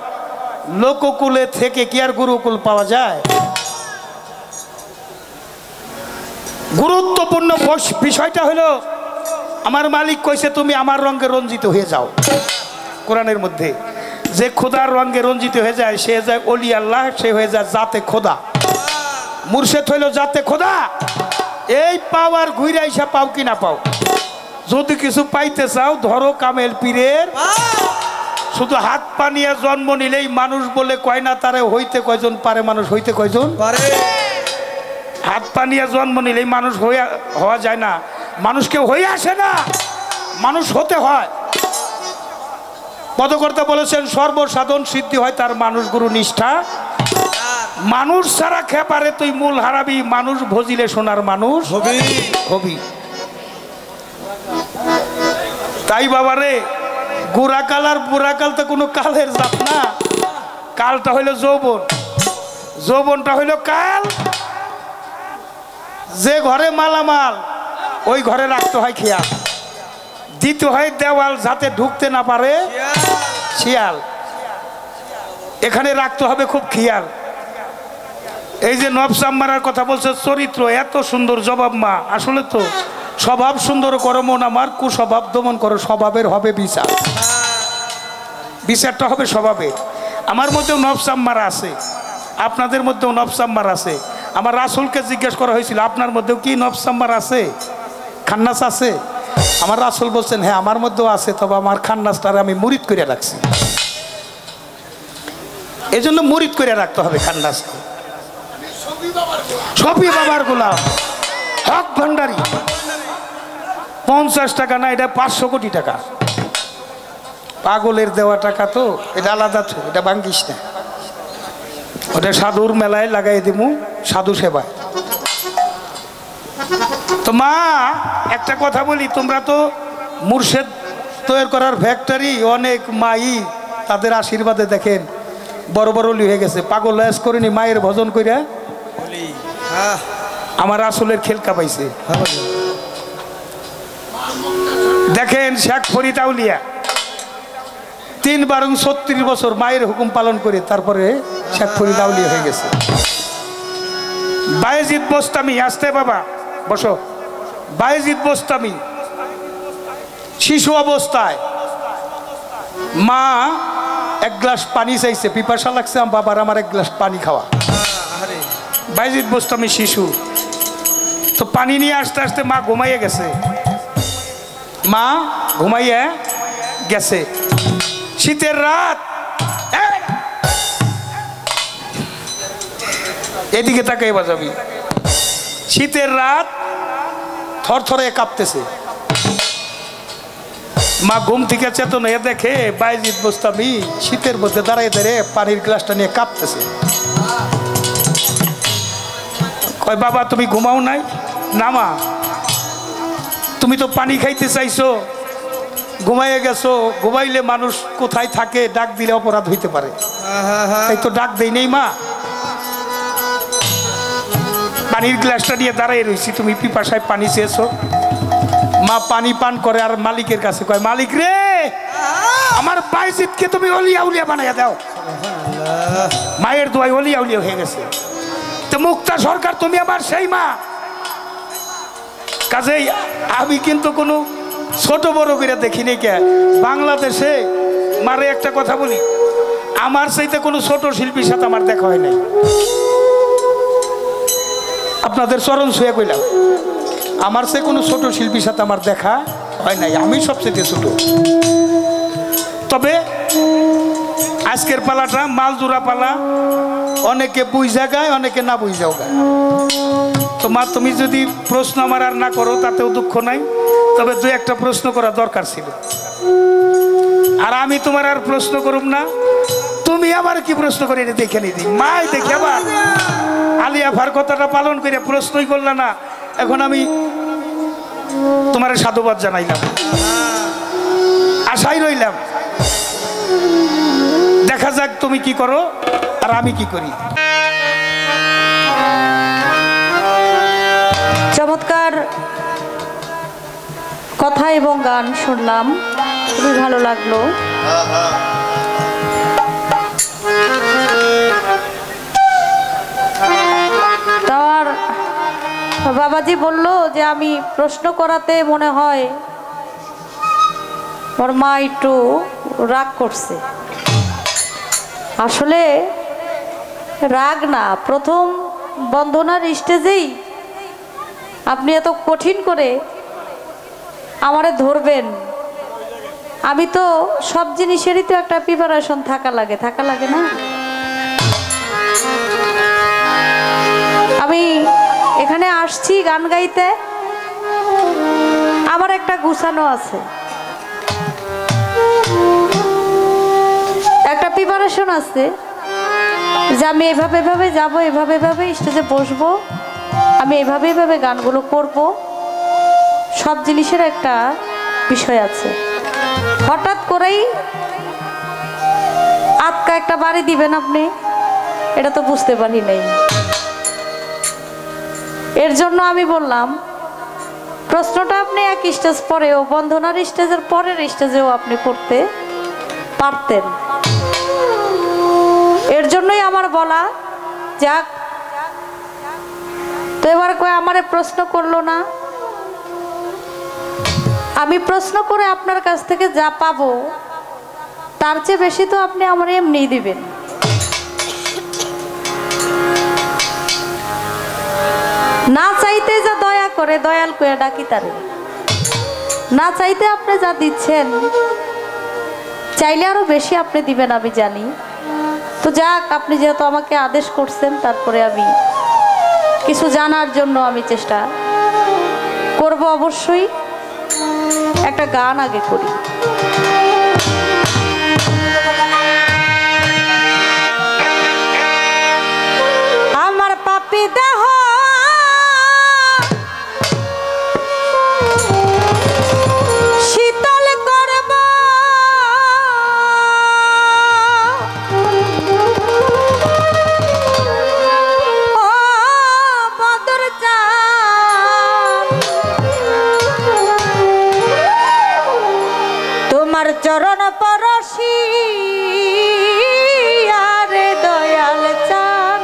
লোককুলে থেকে কি আর গুরুকুল পাওয়া যায়? গুরুত্বপূর্ণ বিষয়টা হলো আমার মালিক কইছে তুমি আমার রঙে রঞ্জিত হয়ে যাও। কোরআনের মধ্যে যে খোদার রঙে রঞ্জিত হয়ে যায় সে যায় ওলি আল্লাহ, সে হয়ে যায় জাতে খোদা। মুর্শেদ হইল জাতে খোদা। এই পাওয়ার ঘুরে আইসা পাও কি না পাও, যদি কিছু পাইতে চাও ধরো কামেল পীরের। শুধু হাত পা নিয়ে জন্ম নিলেই মানুষ বলে কয় না, তারে হইতে কয়জন পারে, মানুষ হইতে কয়জন পারে? হাত পা নিয়ে জন্ম নিলেই মানুষ হওয়া যায় না, মানুষকে হয়ে আসে না, মানুষ হতে হয়। পদকর্তা বলেছেন সর্বসাধন সিদ্ধি হয় তার মানুষ গুরু নিষ্ঠা। মানুষ ছাড়া খেপারে তুই মূল হারাবি, মানুষ ভজিলে সোনার মানুষ হবি। তাই বাবারে গুড়াকাল আর বুড়াকাল তো কোনো কালের জাত না, কালটা হইল যৌবন, যৌবনটা হইল কাল। যে ঘরে মালামাল ওই ঘরে রাখতে হয় খেয়াল, দিতে হয় দেওয়াল যাতে ঢুকতে না পারে শিয়াল, এখানে রাখতে হবে খুব খেয়াল। এই যে নবসাম মারার কথা বলছে, চরিত্র এত সুন্দর জবাব মা, আসলে তো স্বভাব সুন্দর করো মন আমার, কুস্বভাব দমন করো, স্বভাবের হবে বিচার, বিচারটা হবে স্বভাবে। আমার মধ্যেও নবসাম মারা আছে, আপনাদের মধ্যেও নবসাম মারা আছে। আমার রাসূলকে জিজ্ঞেস করা হয়েছিল আপনার মধ্যেও কি নবসাম মারা আছে, খান্নাস আছে? আমার রাসূল বলছেন হ্যাঁ আমার মধ্যেও আছে, তবে আমার খান্নাসটারে আমি মুরিদ করে রাখছি। এই জন্য মুরিদ করে রাখতে হবে খান্নাসকে। সবই বাবার গোলাম, হক ভান্ডারি। 50 টাকা না, এটা 500 কোটি টাকা। পাগলের দেওয়া টাকা তো, এটা আলাদা তো, এটা ভাঙ্গিস না, ওটা সাধুর মেলায় লাগাই দিমু, সাধু সেবায়। তো মা একটা কথা বলি, তোমরা তো মুর্শেদ তৈরি করার ফ্যাক্টরি, অনেক মাই তাদের আশীর্বাদে দেখেন বড় বড় হয়ে গেছে। পাগল লয়াস করিনি মায়ের ভজন কইরা আমার রাসূলের খেলকা পাইছে। দেখেন শেখ ফরিদ আউলিয়া ৩-৩ বছর মায়ের হুকুম পালন করে তারপরে শেখ ফরিদ আউলিয়া হয়ে গেছে। বায়েজিদ বোস্তামি, আসতে বাবা বসো। বায়েজিদ বোস্তামি শিশু অবস্থায় মা এক গ্লাস পানি চাইছে, পিপাসা লাগছে, বাবার আমার এক গ্লাস পানি খাওয়া। বায়েজিদ বোস্তামি শিশু তো পানি নিয়ে আসতে আসতে মা ঘুমাইয়ে গেছে, মা ঘুমাইয়ে গেছে। শীতের রাত, এদিকে তাকাই বাজাবি, শীতের রাত থরথরে কাঁপতেছে। মা ঘুম থেকে চেতন হয়ে দেখে বায়েজিদ বোস্তামি শীতের মধ্যে দাঁড়িয়ে দাঁড়িয়ে পানির গ্লাসটা নিয়ে কাঁপতেছে। কয় বাবা তুমি ঘুমাও নাই? না মা, তুমি তো পানি খাইতে চাইছো, ঘুমাইয়ে গেছো। ঘুমাইলে মানুষ কোথায় থাকে ডাক দিলে অপরাধ হইতে পারে, তাই তো ডাক দেই নেই মা। পানির গ্লাসটা নিয়ে দাঁড়াই রয়েছি, তুমি পিপাসায় পানি চেয়েছো। মা পানি পান করে আর মালিকের কাছে কয় মালিক রে, আমার বায়েজিদকে তুমি অলিয়া উলিয়া বানাইয়া দাও। মায়ের দোয়াই অলিয়া উলিয়া হয়ে গেছে। তো মুক্তা সরকার তুমি আমার সেই মা, কাজেই আমি কিন্তু কোনো ছোট বড় করে দেখিনি। কে বাংলাদেশে মারে একটা কথা বলি, আমার চাইতে কোনো ছোট শিল্পীর সাথে আমার দেখা হয় নাই। আপনাদের চরণ ছুঁয়ে কইলাম, আমার সে কোনো ছোট শিল্পীর সাথে আমার দেখা হয় নাই, আমি সবচেয়ে ছোট। তবে আজকের পালাটা মালজোড়া পালা, অনেকে বুঝা গায়, অনেকে না বুঝাও গায়। তো মা, তুমি যদি প্রশ্ন আমার আর না করো তাতেও দুঃখ নাই, তবে দুই একটা প্রশ্ন করা দরকার ছিল। আর আমি তোমার আর প্রশ্ন করুম না, তুমি আবার কি প্রশ্ন করে এটা দেখে নিদি। মাই দেখে আবার আলিয়া ভার কথাটা পালন করে প্রশ্নই করলে না, এখন আমি তোমার সাধুবাদ জানাইলাম, আশাই রইলাম। দেখা যাক তুমি কি করো আর আমি কি করি। চমৎকার কথা এবং গান শুনলাম, খুবই ভালো লাগলো। তার বাবাজি বলল যে আমি প্রশ্ন করাতে মনে হয় ওর মা একটু রাগ করছে। আসলে রাগ না, প্রথম বন্দনার স্টেজেই আপনি এত কঠিন করে আমারে ধরবেন। আমি তো সব জিনিসেরই তো একটা প্রিপারেশন থাকা লাগে না। আমি এখানে আসছি গান গাইতে, আমার একটা গুছানো আছে, একটা প্রিপারেশন আছে যে আমি এভাবে যাবো, এভাবে স্টেজে বসবো, আমি এভাবে গানগুলো করব। সব জিনিসের একটা বিষয় আছে। হঠাৎ করেই আটকা একটা বাড়ি দিবেন আপনি, এটা তো বুঝতে পারি নাই। এর জন্য আমি বললাম প্রশ্নটা আপনি এক স্টেজ পরেও, বন্ধনার স্টেজের পরের স্টেজেও আপনি করতে পারতেন। এর জন্যই আমার বলা যাক। তো এবার কয় আমারে প্রশ্ন করলো না, আমি প্রশ্ন করে আপনার কাছ থেকে যা পাবো তার চেয়ে বেশি তো আপনি আমার এমনিই দিবেন। না চাইতে যা দয়া করে দয়াল কয়ে ডাকি তারে, না চাইতে আপনি যা দিচ্ছেন চাইলে আরো বেশি আপনি দিবেন আমি জানি। তো যাক, আপনি যেহেতু আমাকে আদেশ করছেন, তারপরে আমি কিছু জানার জন্য আমি চেষ্টা করব। অবশ্যই একটা গান আগে করি। আমার পাপি দেহ শীতল করব, ও বদর চাঁদ, তোমার চরণ পরশি আরে দয়াল চাঁদ,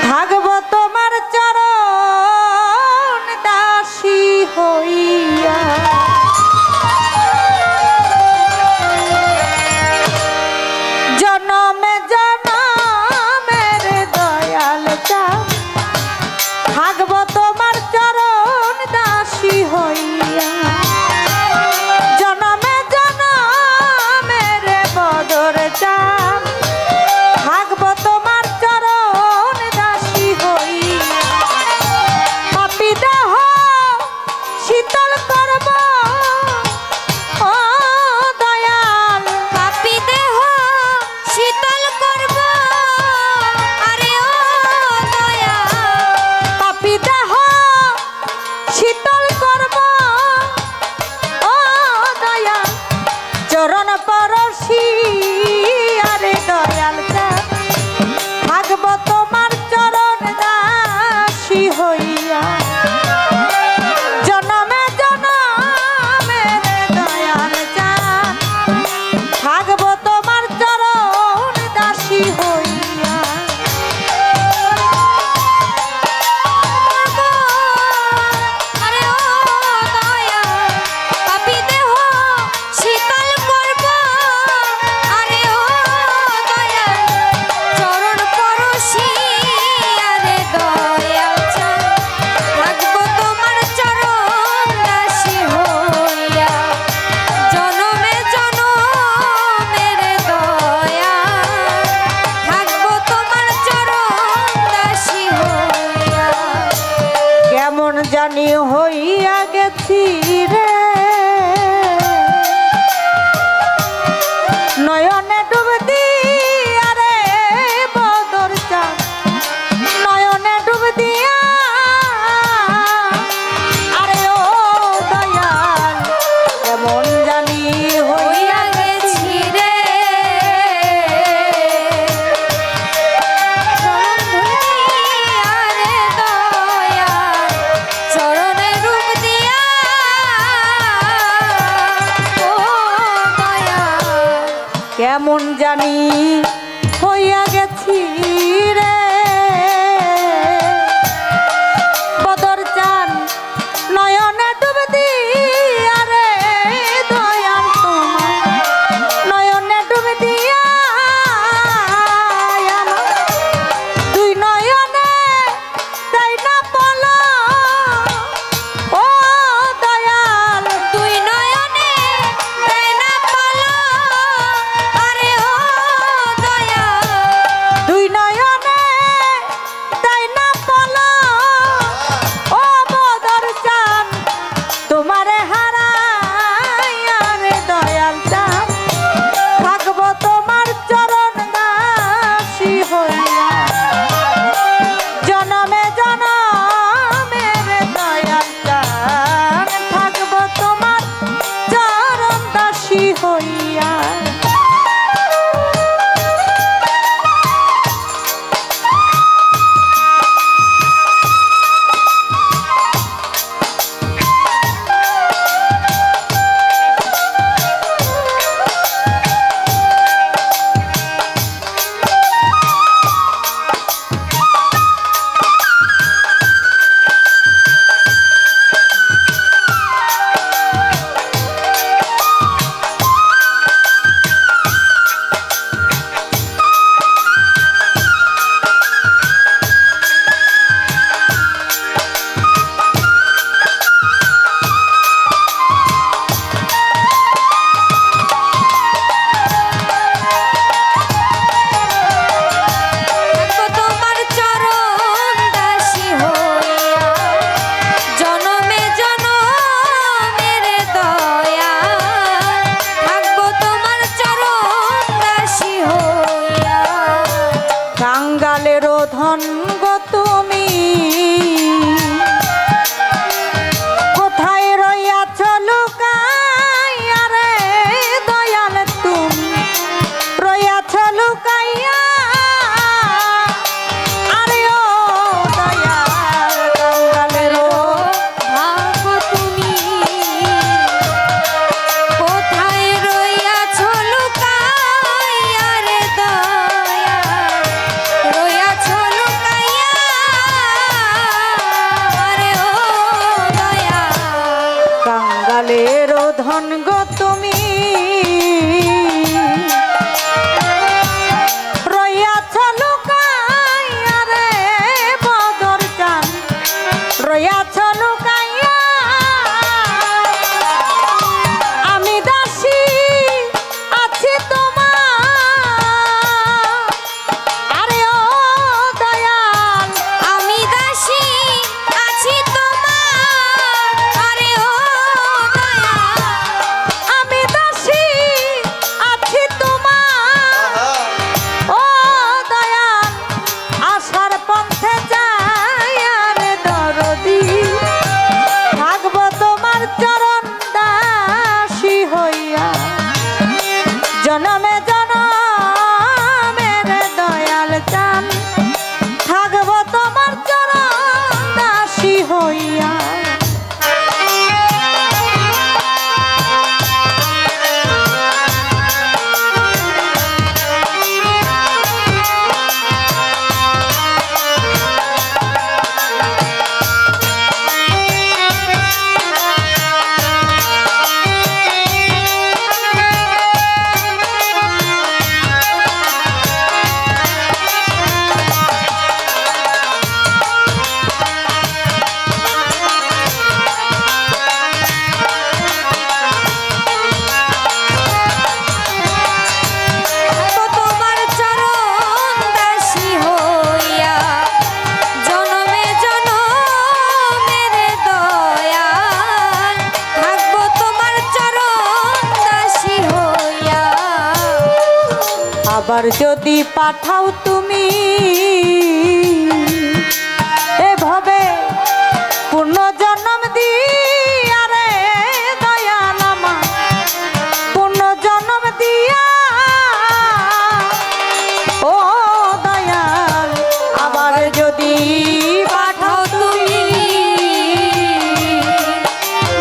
থাকব তোমার চরণ দাসী হইয়া, জনমে জনমের দয়াল চাঁদ, থাকব তোমার চরণ দাসী হইয়া, জনমে জনমের বদর চাঁদ, থাকব তোমার চরণ দাসী হইয়া, পাপী দেহ শীতল করব, ও দয়াল পাপী দেহ শীতল করব, আরে ও দয়া, পাপী দেহ শীতল করব, ও দয়া, চরণ পরশি আরে হইয়া গেছি রে নয়নে ডুব দিয়া রে বদর চাঁদ নয়নে ডুব দিয়া আরে ও দয়াল কেমন জানি হইয়া গেছি রে চরণে রূপ দিয়া ও দয়াল কেমন জানি হইয়া গেছি রে বদর চান নয়নে ডুব দিয়া রে দয়াল তোমার নয়নে ডুব দিয়া আমার দুই নয়নে তাই না বলো ও দয়াল দুই নয়নে তাই না বলো আরে ও দয়াল দুই নয়নে তাই না বলো ও বদর চান তোমারে হারাইয়া রে দয়াল চান থাকবো তোমার চরণ দাসী হইয়া জনমে জনমে রে দয়াল চান থাকবো তোমার চরণ দাসী হইয়া থাকবো তোমার চরণ দাসী হইয়া জনমে জনমের দয়াল থাকবো তোমার চরণ দাসী হইয়া কাঙ্গালেরও ধন গো তুমি কোথায় রইয়াছ লুকাইয়া রে দয়াল তুমি রইয়াছ লুকাইয়া আরে ও দয়াল কাঙ্গালেরও ভাবো তুমি কোথায় রইয়াছ লুকাইয়া রে দয়াল রইয়াছ লুকাইয়া আরে ও দয়াল কাঙ্গালেরও ধন গো তুমি আবার যদি পাঠাও তুমি এভাবে পুনর্জন্ম দিয়া রে দয়াল আমার পুনর্জন্ম দিয়া ও দয়াল আবার যদি পাঠাও তুমি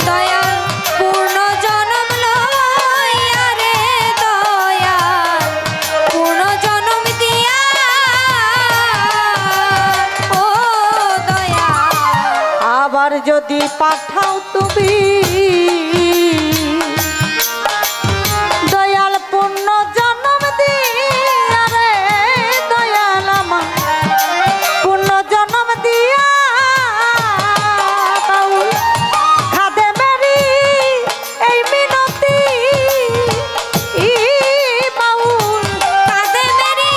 দয়াল পূর্ণ জনম লইয়া রে দয়াল পূর্ণ জনম দিয়া ও দয়াল আবার যদি পাঠাও তুমি দয়াল পূর্ণ জন্ম দিয়া রে দয়াল আমার পূর্ণ জন্ম দিয়া বাউল খাদে মেরি এই মিনতি বাউল কাঁদে মেরি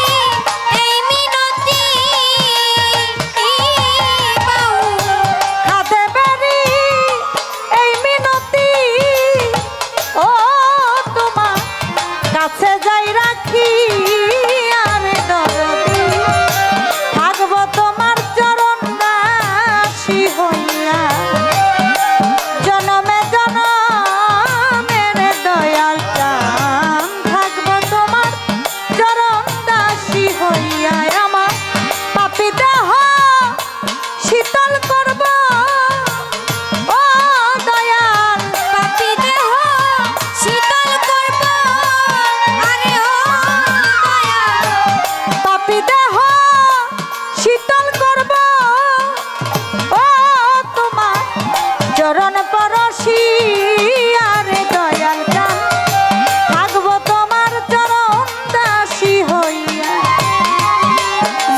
এই মিনতি বাউল খাদে মেরি এই মিনতি ও তোমার কাছে যাই রাখি আর দরদি থাকবো তোমার চরণ দাসী হইয়া জনমে জনমের দয়াল চান থাকবো তোমার চরণ দাসী হইয়া আমার পাপী দেহ শীতল করব ও দয়াল পাপী দেহ শীতল করব আরে ও দয়াল পাপী দেহ শীতল করব ও তোমার চরণ পরশি আরে দয়াল চান থাকবো তোমার চরণ দাসী হইয়া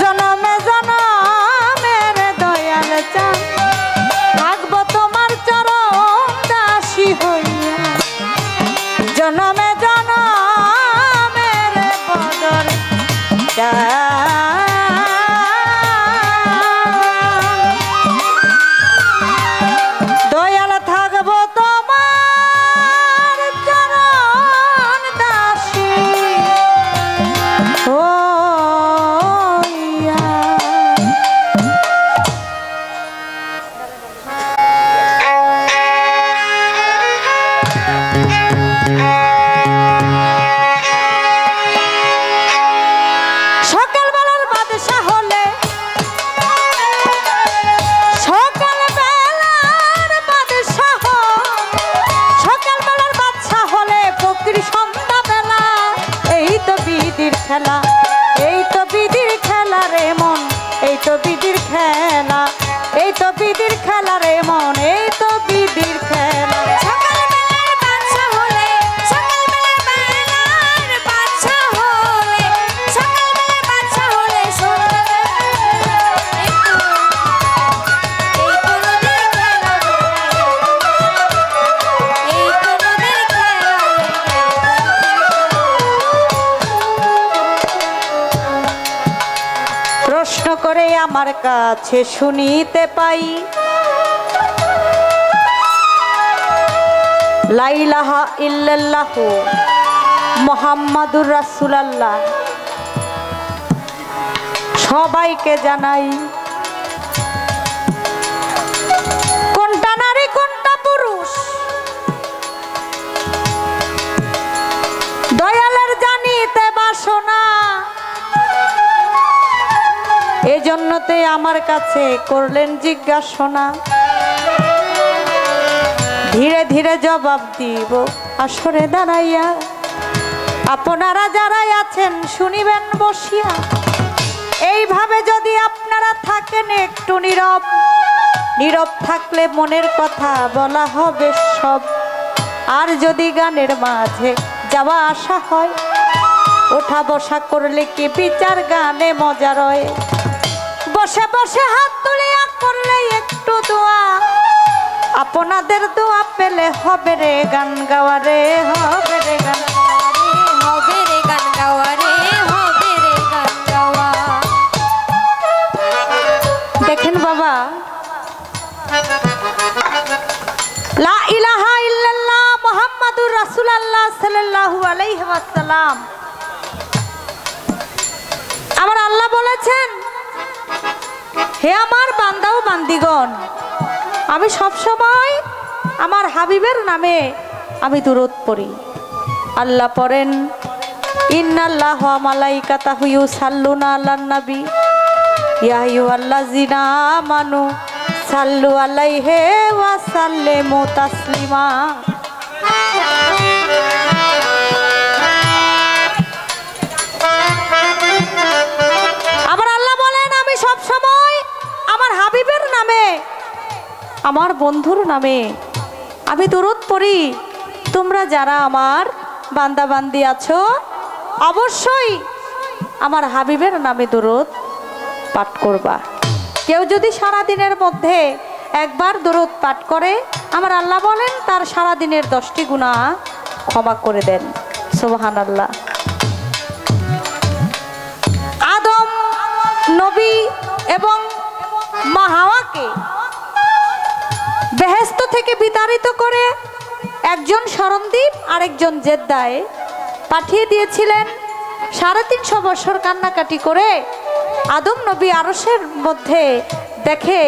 জনমে জনমের দয়াল চান থাকবো তোমার চরণ দাসী হইয়া জনমে জনমের বদর দয়াল থাকবো তোমার চরণ দাসী হইয়া। সকালবেলার বাদশা হলে সকালবেলার বাদশা সকালবেলার বাদশা হলে ফকির সন্ধ্যাবেলা এই তো বিধির খেলা এই তো বিধির খেলা রে মন এই তো বিধির খেলা এই তো বিধির খেলা রে মন এই তো বিধির খেলা সকালবেলার বাদশা হলে সকালবেলার বাদশা হলে সকালবেলার বাদশা হলে এই তো নদীর খেলা এই তো নদীর খেলা প্রশ্ন করে আমার কাছে শুনিতে পাই লা ইলাহা ইল্লাল্লাহু মুহাম্মাদুর রাসূলুল্লাহ সবাইকে জানাই কোনটা নারী কোনটা পুরুষ দয়ালের জানিতে বাসনা এজন্যতে আমার কাছে করলেন জিজ্ঞাসনা ধীরে ধীরে জবাব দিব আসরে দাঁড়াইয়া আপনারা যারা আছেন শুনিবেন বসিয়া এইভাবে যদি আপনারা থাকেন একটু নীরব নীরব থাকলে মনের কথা বলা হবে সব আর যদি গানের মাঝে যাওয়া আসা হয় ওঠা বসা করলে কি বিচার গানে মজা রয় বসে বসে হাত তুলিয়া করলে একটু দোয়া আপনাদের দোয়া পেলে হবে রে গান গাওয়া রে হবে রে গান হবে রে গান গাওয়া রে হবে রে গান গাওয়া দেখেন বাবা লা ইলাহা ইল্লাল্লাহ মুহাম্মাদুর রাসূলুল্লাহ সাল্লাল্লাহু আলাইহি ওয়াসাল্লাম বলেছেন, হে আমার বান্দা ও বান্দিগণ, আমি সব সময় আমার হাবিবের নামে আমি দুরূদ পড়ি। আল্লাহ পড়েন, ইন্নাল্লাহু ওয়া মালাইকাতাহু ইউসাল্লুনা আলান নবী ইয়া আইয়ুহাল্লাযিনা আমানু সাল্লু আলাইহি ওয়া সাল্লিমু তাসলিমা। আবার আল্লাহ বলেন, আমি সব সময় আমার হাবিবের নামে, আমার বন্ধুর নামে আমি দুরূদ পড়ি। তোমরা যারা আমার বান্দা বান্দি আছো, অবশ্যই আমার হাবিবের নামে দুরূদ পাঠ করবা। কেউ যদি সারা দিনের মধ্যে একবার দুরূদ পাঠ করে, আমার আল্লাহ বলেন তার সারা দিনের 10টি গুনাহ ক্ষমা করে দেন। সুবহানাল্লাহ। আদম নবী এবং মা হাওয়াকে বেহেশত থেকে বিতাড়িত করে একজন শরণদ্বীপ আরেকজন জেদ্দায় পাঠিয়ে দিয়েছিলেন। 350 বছর কান্নাকাটি করে আদম নবী আরশের মধ্যে দেখে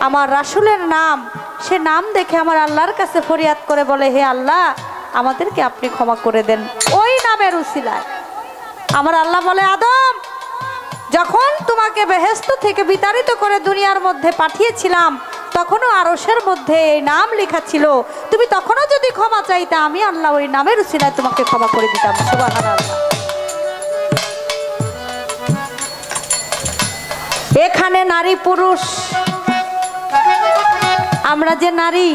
আমার রাসূলের নাম, সে নাম দেখে আমার আল্লাহর কাছে ফরিয়াদ করে বলে, হে আল্লাহ, আমাদেরকে আপনি ক্ষমা করে দেন। ওই নামের উসিলায় আমার আল্লাহ বলে, আদম, যখন তোমাকে বেহেশত থেকে বিতাড়িত করে দুনিয়ার মধ্যে পাঠিয়েছিলাম, তখনও আরশের মধ্যে এই নাম লেখা ছিল। তুমি তখনও যদি ক্ষমা চাইতে, আমি আল্লাহ ওই নামের উসিলায় তোমাকে ক্ষমা করে দিতাম। সুবহানাল্লাহ। এখানে নারী পুরুষ, আমরা যে নারী,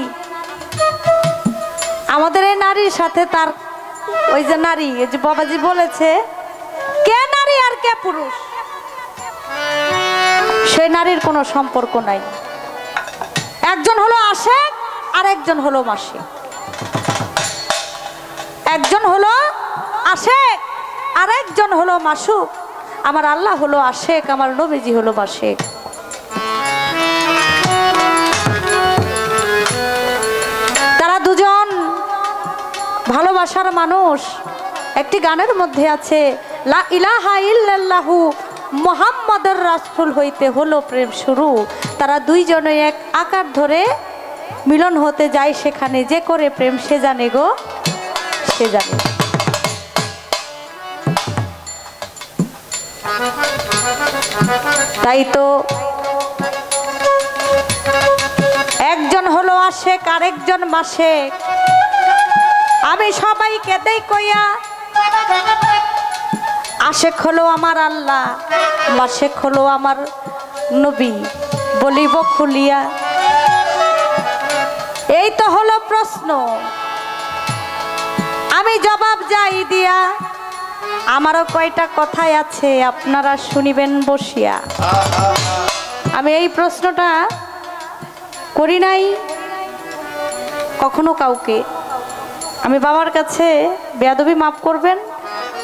আমাদের এই নারীর সাথে তার ওই যে নারী, এই যে বাবাজি বলেছে, কে নারী আর কে পুরুষ, সেই নারীর কোনো সম্পর্ক নাই। একজন হলো আশেক আর একজন হলো মাসিক। একজন হলো আশেক আর একজন হলো মাসুক। আমার আল্লাহ হলো আশেক, আমার নবীজি হলো মাসিক। তারা দুজন ভালোবাসার মানুষ। একটি গানের মধ্যে আছে, লা ইলাহা ইল্লাল্লাহু মুহাম্মাদুর রাসূল হইতে হলো প্রেম শুরু। তারা দুইজনে এক আকার ধরে মিলন হতে যায় সেখানে, যে করে প্রেম সে জানে গো, সে জানে। তাই তো একজন হলো আশেক আর একজন মাসেক। আমি সবাইকে দেই কইয়া, আশেক হলো আমার আল্লাহ, মাসেক হলো আমার নবী, বলিব খুলিয়া। এই তো হলো প্রশ্ন, আমি জবাব যাই দিয়া। আমারও কয়টা কথাই আছে, আপনারা শুনিবেন বসিয়া। আমি এই প্রশ্নটা করি নাই কখনো কাউকে। আমি বাবার কাছে বেয়াদবি মাফ করবেন,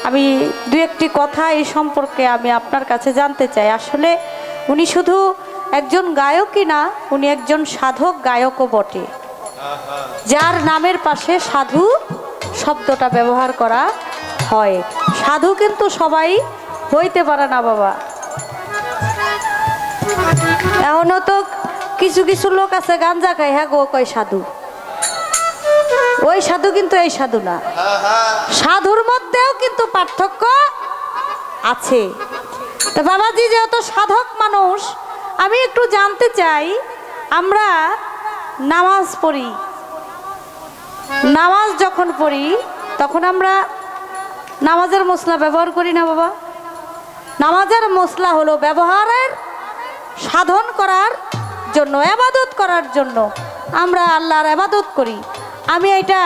আমি দু একটি কথা এই সম্পর্কে আমি আপনার কাছে জানতে চাই। আসলে উনি শুধু একজন গায়কই না, উনি একজন সাধক গায়কও বটে, যার নামের পাশে সাধু শব্দটা ব্যবহার করা হয়। সাধু কিন্তু সবাই হইতে পারে না বাবা। এখনো তো কিছু কিছু লোক আছে গাঞ্জা খায়, হ্যাঁ গো কয় সাধু। ওই সাধু কিন্তু এই সাধু না। সাধুর মধ্যেও কিন্তু পার্থক্য আছে। তো বাবাজি যেহেতু সাধক মানুষ, আমি একটু জানতে চাই, আমরা নামাজ পড়ি, নামাজ যখন পড়ি তখন আমরা নামাজের মশলা ব্যবহার করি না বাবা? নামাজের মশলা হলো ব্যবহারের, সাধন করার জন্য, ইবাদত করার জন্য আমরা আল্লাহর ইবাদত করি। আমি এটা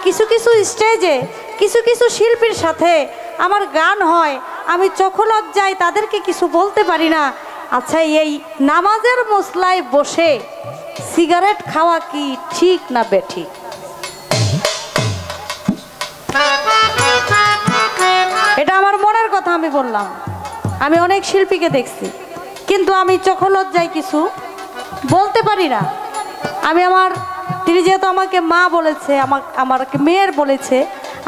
কিছু কিছু স্টেজে কিছু কিছু শিল্পীর সাথে আমার গান হয়, আমি চোখ লজ্জায় তাদেরকে কিছু বলতে পারি না। আচ্ছা, এই নামাজের মশলায় বসে সিগারেট খাওয়া কি ঠিক না বেঠিক? এটা আমার মনের কথা আমি বললাম। আমি অনেক শিল্পীকে দেখছি, কিন্তু আমি চোখ লজ্জায় কিছু বলতে পারি না। আমি তিনি যেহেতু আমাকে মা বলেছে, আমাকে মেয়ের বলেছে,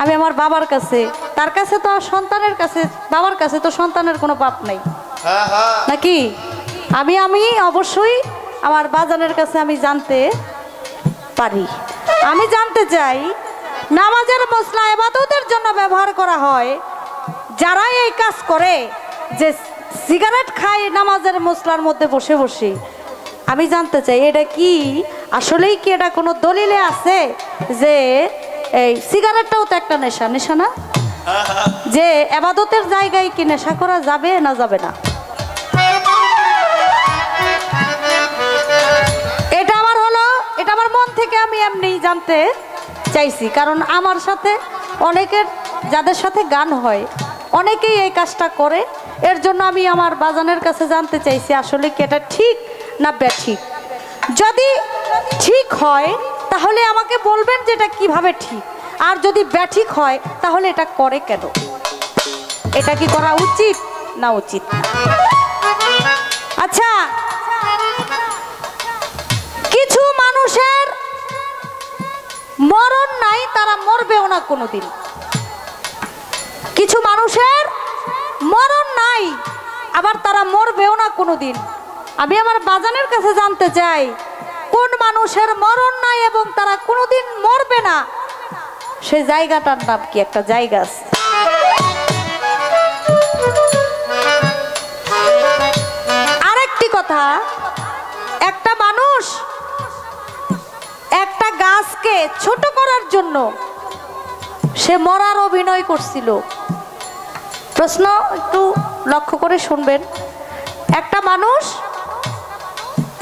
আমি আমার বাবার কাছে তার কাছে তো আর সন্তানের কাছে, বাবার কাছে তো সন্তানের কোনো পাপ নাই নাকি? আমি অবশ্যই আমার বাজানের কাছে আমি জানতে পারি। আমি জানতে চাই, নামাজের মশলা ইবাদতের জন্য ব্যবহার করা হয়, যারা এই কাজ করে যে সিগারেট খায় নামাজের মশলার মধ্যে বসে বসে, আমি জানতে চাই এটা কি আসলেই কি এটা কোনো দলিলে আছে যে এই সিগারেটটাও তো একটা নেশা, নেশা না? যে ইবাদতের জায়গায় কি নেশা করা যাবে না যাবে না? এটা আমার মন থেকে আমি এমনি জানতে চাইছি, কারণ আমার সাথে অনেকের, যাদের সাথে গান হয় অনেকেই এই কাজটা করে। এর জন্য আমি আমার বাজানের কাছে জানতে চাইছি আসলে কি এটা ঠিক না ব্যাঠিক। যদি ঠিক হয় তাহলে আমাকে বলবেন যে এটা কিভাবে ঠিক, আর যদি ব্যাঠিক হয় তাহলে এটা করে কেন? এটা কি করা উচিত না উচিত না? আচ্ছা, কিছু মানুষের মরণ নাই, তারা মরবেও না কোনোদিন। কিছু মানুষের মরণ নাই, আবার তারা মরবেও না কোনোদিন। আমি আমার বাজানের কাছে জানতে চাই, কোন মানুষের মরণ নাই এবং তারা কোনোদিন মরবে না, সেই জায়গাটার নাম কি? একটা জায়গা আছে। আরেকটি কথা, একটা মানুষ একটা গাছকে ছোট করার জন্য সে মরার অভিনয় করছিল। প্রশ্ন একটু লক্ষ্য করে শুনবেন। একটা মানুষ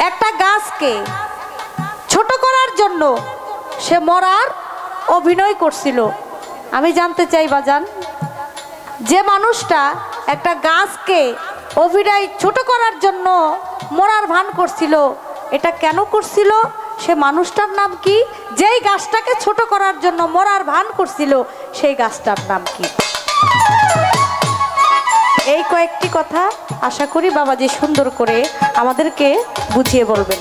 একটা গাছকে ছোট করার জন্য সে মরার অভিনয় করছিল। আমি জানতে চাই বাজান, যে মানুষটা একটা গাছকে অভিনয় ছোট করার জন্য মরার ভান করছিল, এটা কেন করছিল? সে মানুষটার নাম কি? যেই গাছটাকে ছোট করার জন্য মরার ভান করছিল, সেই গাছটার নাম কি? এই কয়েকটি কথা আশা করি বাবাজি সুন্দর করে আমাদেরকে বুঝিয়ে বলবেন।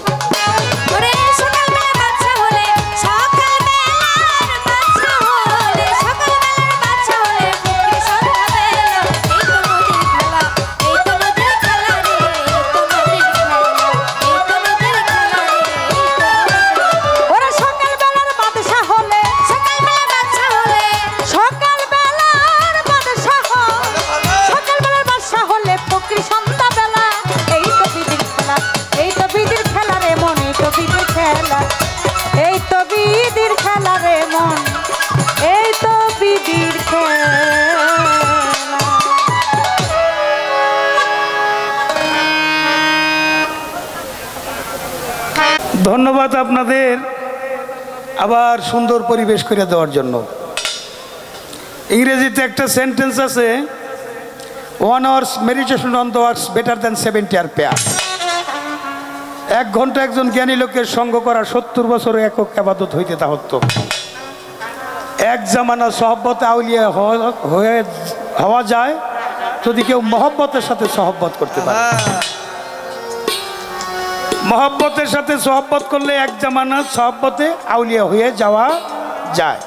ধন্যবাদ আপনাদের আবার সুন্দর পরিবেশ করে দেওয়ার জন্য। ইংরেজিতে একটা সেন্টেন্স আছে, 1 hour's meditation on the words better than 70 hour prayer। 1 ঘন্টা একজন জ্ঞানী লোকের সঙ্গ করা 70 বছর একক ইবাদত হইতে তা হতো। এক জামানা সহবতে আউলিয়া হওয়া যায় যদি কেউ মহব্বতের সাথে সহবত করতে পারে। মহব্বতের সাথে সহবত করলে এক জামানা সহবতে আউলিয়া হয়ে যাওয়া যায়।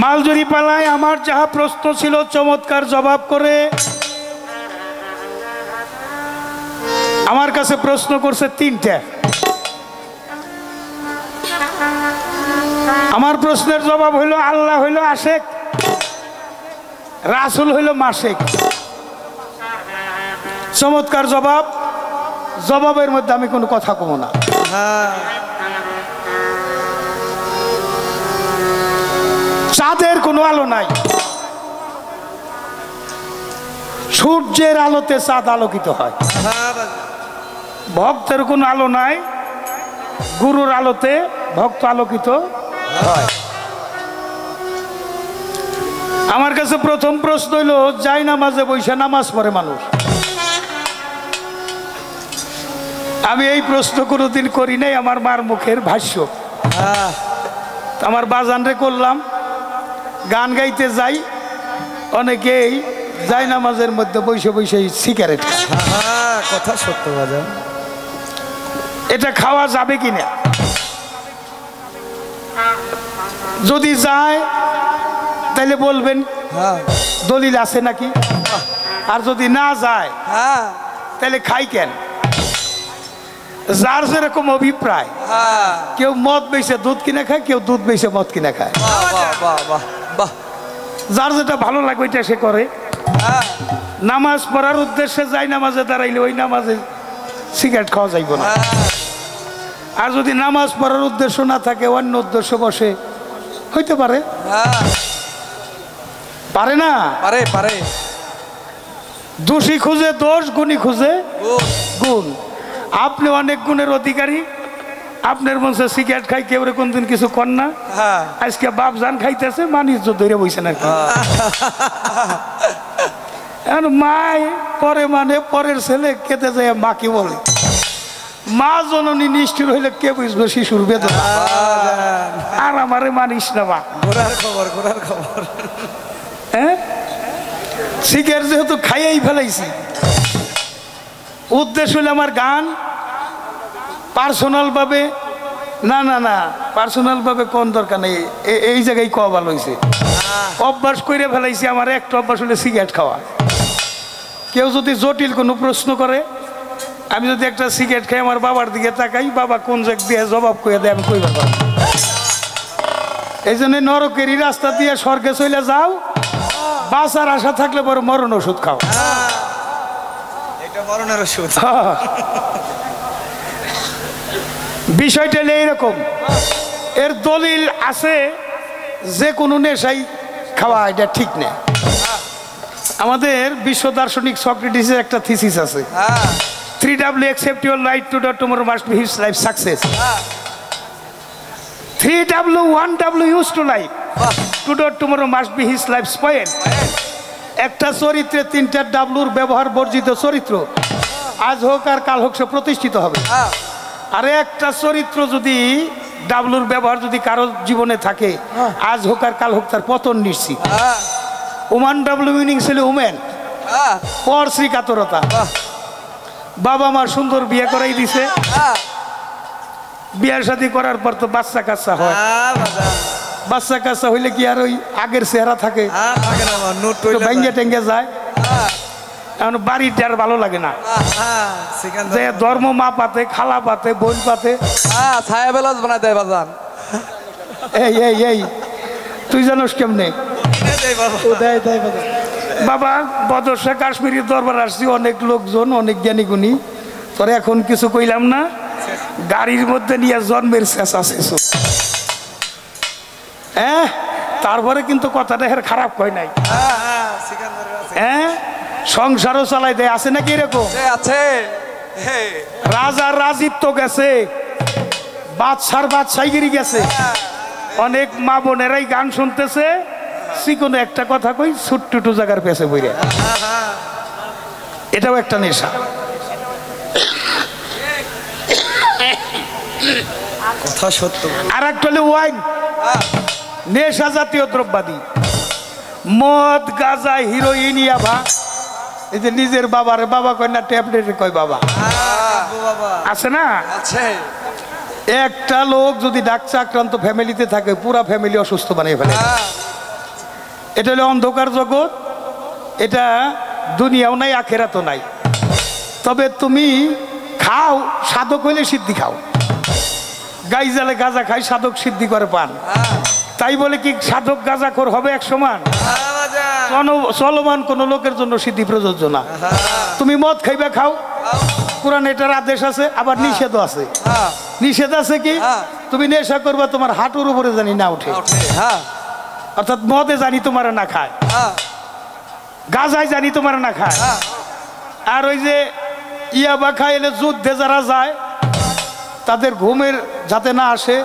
মালজুরি পালায় আমার যাহা প্রশ্ন ছিল চমৎকার জবাব করে আমার কাছে প্রশ্ন করছে 3টা। আমার প্রশ্নের জবাব হইল আল্লাহ হইল আশেক, রাসূল হইল মাশেক। চমৎকার জবাব, জবাবের মধ্যে আমি কোনো কথা কমো না। চাঁদের কোনো আলো নাই, সূর্যের আলোতে চাঁদ আলোকিত হয়। ভক্তের কোনো আলো নাই, গুরুর আলোতে ভক্ত আলোকিত হয়। আমার কাছে প্রথম প্রশ্ন হইল, যাই নামাজে বসে নামাজ পড়ে মানুষ। আমি এই প্রশ্ন কোনোদিন করি নাই, আমার মার মুখের ভাষ্য। আমার বাজানরে করলাম, গান গাইতে যাই, অনেকেই যাই নামাজের মধ্যে বসে বসে সিগারেট। কথা সত্য বাজান, এটা খাওয়া যাবে কিনা? যদি যায় তাহলে বলবেন হ্যাঁ দলিল আছে নাকি, আর যদি না যায় হ্যাঁ তাহলে খাই কেন? যার যেরকম অভিপ্রায়, হ্যাঁ কেউ মদ বেচে দুধ কিনে খায়, কেউ দুধ বেচে মদ কিনে খায়। বাহ বাহ বাহ বাহ বাহ যার যেটা ভালো লাগে ওইটা সে করে। হ্যাঁ নামাজ পড়ার উদ্দেশ্যে যাই নামাজে দাঁড়াইলে ওই নামাজে সিগারেট খাওয়া যাইব না। আর যদি নামাজ পড়ার উদ্দেশ্য না থাকে, অন্য উদ্দেশ্য বসে হইতে পারে, হ্যাঁ পারে না? পারে পারে দোষী খুঁজে দোষ, গুণী খুঁজে গুড গুণ। আপনি অনেক গুণের অধিকারী, আপনার মনসে সিগারেট খাই, কেউ রে কোনদিন কিছু কর না। হ্যাঁ আজকে বাপ জান খাইতেছে, মানিস ধরে বইছেন আর কি। এখন মায় পরে মানে পরের ছেলে কেটে যায় মাকে বলে, মা জননী নিষ্ঠুর হইলে কে বুঝবে শিশুর বেদনা। আর আমারে মানিস না মা। ঘোরার খবর ঘোরার খবর হ্যাঁ, সিগারেট যেহেতু খাইয়াই ফেলাইছি, উদ্দেশ্য হলো আমার গান পার্সোনাল ভাবে, না না না পার্সোনাল ভাবে কোন দরকার নেই, এই জায়গায় কওয়া ভালো হয়েছে। অভ্যাস করে ফেলাইছি, আমার একটা অভ্যাস হলে সিগারেট খাওয়া। কেউ যদি জটিল কোনো প্রশ্ন করে, আমি যদি একটা সিগারেট খাই, আমার বাবার দিকে তাকাই, বাবা কোন জায়গ দিয়ে জবাব করে দেয় আমি কইবার পারি। এই জন্য নরকেরই রাস্তা দিয়ে স্বর্গে চলে যাও, বাঁচার আশা থাকলে বড় মরণ ওষুধ খাও। এটা মরণের ওষুধ। বিষয়টা হলো এইরকম, এর দলিল আছে যে কোনো নেশাই খাওয়া এটা ঠিক না। আমাদের বিশ্ব দার্শনিক সক্রেটিসের একটা থিসিস আছে, 3W accept your life to the tomorrow must be his life success. 3W 1W used to life to the tomorrow must be his life spoil. একটা চরিত্রে 3টা ডাব্লুর ব্যবহার বর্জিত চরিত্র, আজ হোক আর কাল হোক সে প্রতিষ্ঠিত হবে। আর একটা চরিত্র যদি ডাব্লুর ব্যবহার যদি কারো জীবনে থাকে, আজ হোক আর কাল হোক তার পতন নিশ্চিত। ওমান ডাব্লু মিনিং ছিল উমেন, পর শ্রীকাতরতা। বাবা মার সুন্দর বিয়ে করাই দিছে, বিয়ের শাদী করার পর তো বাচ্চা কাচ্চা হয়। বাচ্চা কাচ্চা হইলে কি আর ওই আগের চেহারা থাকে? ভেঙ্গে টেঙ্গে যায়। এখন বাড়িটা আর ভালো লাগে না, যে ধর্ম মা পাতে, খালা পাতে, বোন পাতে, ছায়া বেলাজ বানাই দেয় বাজান। এই এই এই তুই জানোস কেমনে? বাবা বদরশা কাশ্মীরি দরবার আসছি, অনেক লোকজন, অনেক জ্ঞানী গুণী, তোরে এখন কিছু কইলাম না, গাড়ির মধ্যে নিয়ে জন্মের শেষ আছে। হ্যাঁ, তারপরে কিন্তু কথাটা হের খারাপ কয় নাই। হ্যাঁ, সংসারও চালাই দেয়, আছে নাকি এরকম? আছে। রাজার রাজিত্ব গেছে, বাদশার বাদশাহীগিরি গেছে। অনেক মা বোনেরাই গান শুনতেছে, চিকনো একটা কথা কই, ছোট্ট জায়গার পেছে বইরে, এটাও একটা নেশা। কথা সত্য। আর একটা হলো ওয়াইন, নেশা জাতীয় দ্রব্যাদি, মদ, গাঁজা, হিরোইন, ইয়াবা। এই যে নিজের বাবারে বাবা কয় না, ট্যাবলেটে কয় বাবা, আছে না? আছে। একটা লোক যদি ডাকছে আক্রান্ত ফ্যামিলিতে থাকে, পুরা ফ্যামিলি অসুস্থ বানিয়ে ফেলে। এটা হলো অন্ধকার জগৎ, এটা দুনিয়াও নাই, আখেরাতও নাই। তবে তুমি খাও, সাধক হইলে সিদ্ধি খাও। গাই জালে গাঁজা খাই, সাধক সিদ্ধি করে পান। তাই বলে কি সাধক গাঁজাখোর হবে এক সমান? চলমান কোন লোকের জন্য সিদ্ধি প্রযোজ্য না। তুমি মদ খাইবে খাও, কোরআন এটার আদেশ আছে, আবার নিষেধও আছে। নিষেধ আছে কি? তুমি নেশা করবা, তোমার হাঁটুর উপরে জানি না উঠে, অর্থাৎ মদে জানি তোমার না খায়, গাঁজায় জানি তোমার না খায়। আর ওই যে ইয়াবা খাইলে যুদ্ধে যারা যায়, তাদের ঘুমের যাতে না আসে,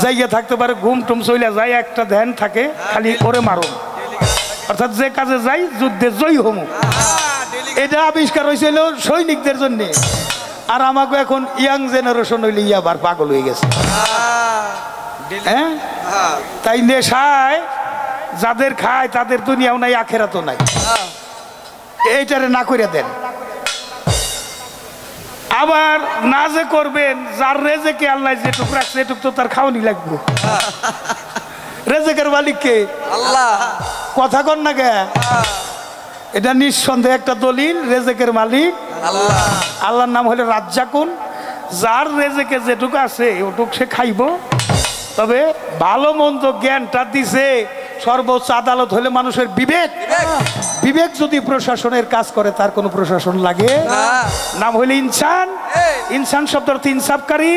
জায়গা থাকতে পারে, ঘুম টুম চলে যায়, একটা ধ্যান থাকে খালি ওরে মারুন, অর্থাৎ যে কাজে যাই যুদ্ধে জয়ী হমু। এটা আবিষ্কার হয়েছিল সৈনিকদের জন্য। আর আমাকে এখন ইয়াং জেনারেশন হইলে ইয়াবার পাগল হয়ে গেছে। হ্যাঁ, তাই নেশায় যাদের খায় তাদের দুনিয়াও নাই, আখেরাতও নাই। এইটারে না করে দেন। আবার না যে করবেন, যার রেজেকে আল্লাহ যেটুক রাখছে এটুক তো তার খাওয়ানি লাগবে। রেজেকের মালিক কে? আল্লাহ। কথা কন না কে? এটা নিঃসন্দেহে একটা দলিল, রেজেকের মালিক আল্লাহ। আল্লাহর নাম হলো রাজ্জাকুন। যার রেজেকে যেটুকু আছে ওটুক সে খাইব। তবে ভালো মন্দ জ্ঞানটা দিছে সর্বোচ্চ আদালত হলে মানুষের বিবেক। বিবেক যদি প্রশাসনের কাজ করে তার কোনো প্রশাসন লাগে নাম হইলে ইনসান। ইনসান শব্দ অর্থ ইনসাফকারী।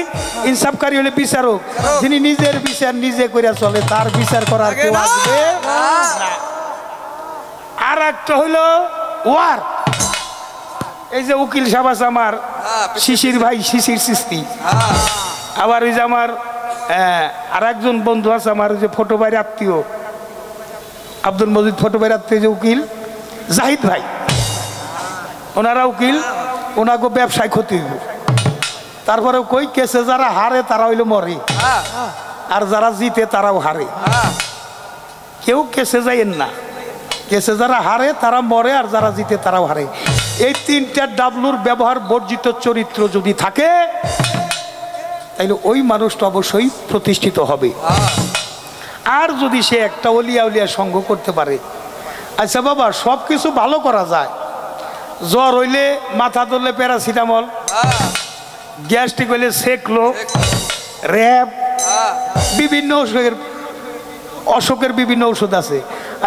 ইনসাফকারী হলে বিচারক, যিনি নিজের বিচার নিজে করে চলে, তার বিচার করার কেউ আসবে না। আর একটা হইল ওয়ার। এই যে উকিল সাহেব আছে আমার শিশির ভাই, শিশির সৃষ্টি। আবার ওই যে আমার আর একজন বন্ধু আছে আমার, যে ফটো ভাইয়ের আত্মীয় আব্দুল মজিদ, ফটো ভাইয়ের আত্মীয় যে উকিল জাহিদ ভাই, ওনারা উকিল। ওনাকে ব্যবসায় ক্ষতি হইব। তারপরে কই কেসে যারা হারে তারা হইলো মরে, আর যারা জিতে তারাও হারে। কেউ কেসে যাইয়েন না। কেসে যারা হারে তারা মরে, আর যারা জিতে তারাও হারে। এই তিনটা ডাবলুর ব্যবহার বর্জিত চরিত্র যদি থাকে তাইলে ওই মানুষটা অবশ্যই প্রতিষ্ঠিত হবে। আর যদি সে একটা অলিয়া উলিয়া সঙ্গ করতে পারে, আচ্ছা বাবা সব কিছু ভালো করা যায়। জ্বর হইলে মাথা ধরলে প্যারাসিটামল, গ্যাস্ট্রিক হইলে সেকলো, র্যাব, বিভিন্ন অসুখের বিভিন্ন ওষুধ আছে।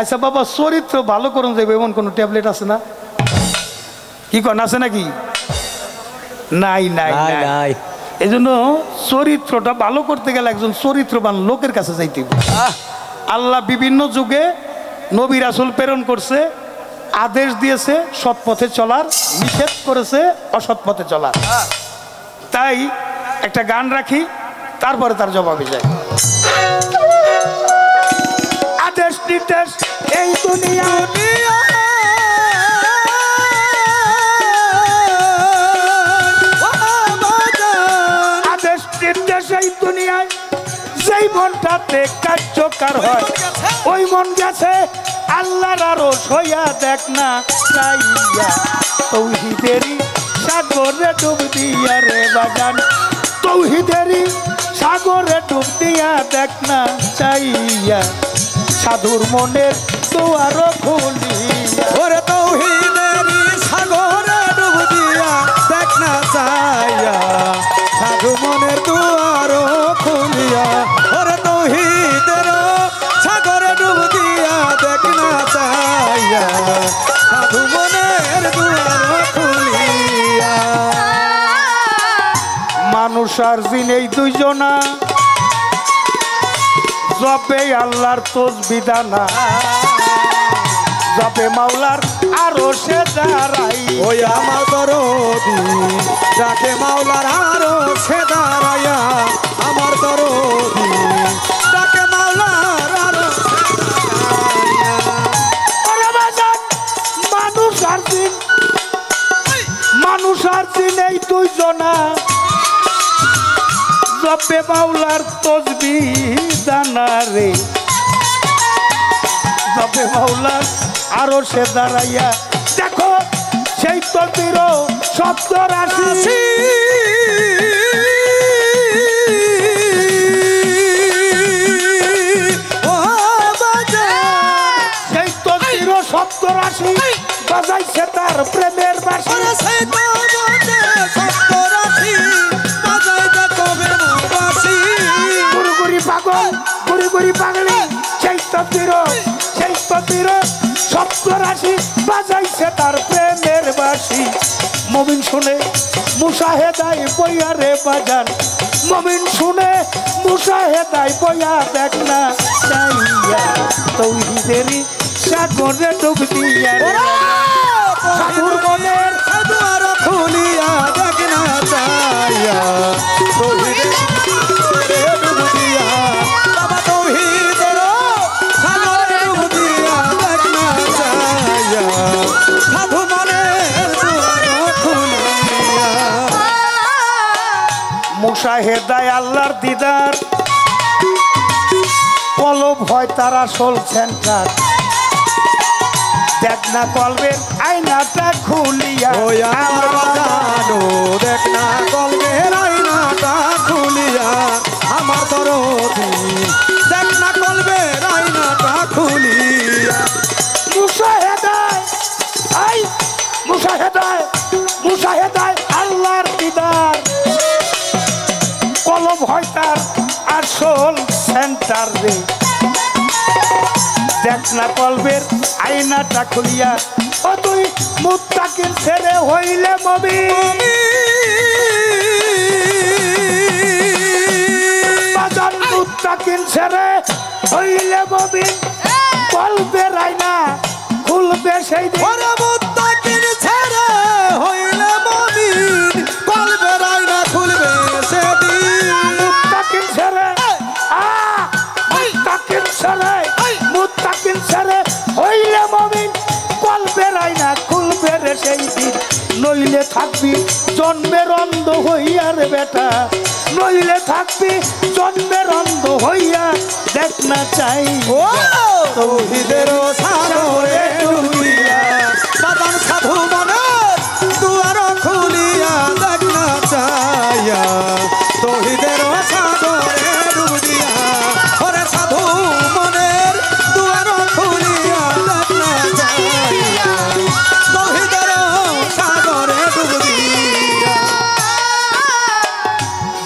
আচ্ছা বাবা চরিত্র ভালো করুন যাবে এমন কোনো ট্যাবলেট আছে না? কি কন আছে নাকি? নাই নাই নাই। এই জন্য চরিত্রটা ভালো করতে গেলে একজন চরিত্রবান লোকের কাছে যাইতে হবে। আল্লাহ বিভিন্ন যুগে নবী রাসূল প্রেরণ করছে, আদেশ দিয়েছে সৎ পথে চলার, নিষেধ করেছে অসৎ পথে চলার। তাই একটা গান রাখি, তারপরে তার জবাবে যায়। আদেশ নির্দেশ এই দুনিয়া, আদেশ নির্দেশ এই দুনিয়ায়, যেই মনটাতে কার্যকর হয় ওই মন গেছে আল্লাহর আরশ হইয়া। দেখ না চাইয়া তৌহিদেরই সাগরে ডুব দিয়া রে বাগান, তৌহিদেরই সাগরে ডুব দিয়া। দেখ না চাইয়া সাধুর মনের দুয়ার খুলিয়া, ওরে তৌহিদেরই সাগরে ডুব দিয়া। দেখ না চাইয়া সাধু মনের দুয়ার খুলিয়া, ওরে তৌহিদের সাগরে ডুব দিয়া। দেখ না চাইয়া সাধু মনের দুয়ার খুলিয়া। মানুষ আর জিন এই দুইজনা জপে আল্লাহর তসবিহ দানা, জপে মাওলার আরশে দাঁড়াই। ওই আমার দরদি যাকে মাওলার আরশে দাঁড়াইয়া, আমার দরদি যাকে মাওলার আরশে দাঁড়াইয়া। ওরে বাজান, মানুষ আর জিন, মানুষ আর জিন এই দুইজনা জপে মাওলার তসবিহ দানা রে, জপে মাওলার আরশে দাঁড়াইয়া। দেখো সেই তসবিহর শব্দ রাশি, সেই তসবিহর শব্দ রাশি বাজাইছে তার প্রেমের বাঁশি। গুড়ি পাগল, গুড়ি পাগলি, সেই তসবিহর শব্দ রাশি বাজাইছে তার প্রেমের বাঁশি। মুমিন শুনে মুশাহেদায় বইয়া রে বাজান, মুমিন শুনে মুশাহেদায় বইয়া। দেখ না চাইয়া তৌহিদেরই সাগরে ডুব দিয়া রে, সাধুর মনের দুয়ার খুলিয়া। দেখ না চাইয়া তৌহিদের সাগরে ডুব দিয়া। বাবা তৌহিদের সাগরে ডুব দিয়া। দেখ না চাইয়া সাধু মনের দুয়ার খুলিয়া। মুশাহেদায় আল্লাহর দিদার, কলব হয় তার আসল সেন্টার। দেখ না কলবের আয়নাটা খুলিয়া, ওই আমার বাজানো দেখ না কলবের আয়নাটা খুলিয়া। আমার দরদি দেখ না কলবের খুলিয়া মুশাহেদায় আই মুশাহেদায় আল্লাহর দিদার কলম হয় তার আসল সেন্টার রে দেখ না কলবের আয়নাটা খুলিয়া ও তুই মুত্তাকিন ছেড়ে হইলে মুমিন বাজান মুত্তাকিন ছেড়ে হইলে মুমিন কলবের আয়না খুলবে সেই দিন ওরে মুত্তাকিন ছেড়ে হইলে মুমিন কলবের আয়না খুলবে সেদিন মুত্তাকিন ছেড়ে মুত্তাকিন ছেড়ে হইলে মুমিন কলবের আয়না খুলবে রে সেই দিন নইলে থাকবি জন্মের অন্ধ হইয়া রে বেটা নইলে থাকবি জন্মের অন্ধ হইয়া দেখ না চাই ও তৌহিদের সাগরে ডুবিয়া বাদান সাধু মনের দুয়ার খুলিয়া দেখ না চাইয়া তৌহিদের সাগরে ডুবিয়া ওরে সাধু মনের দুয়ার খুলিয়া দেখ না চাইয়া তৌহিদের সাগরে ডুবিয়া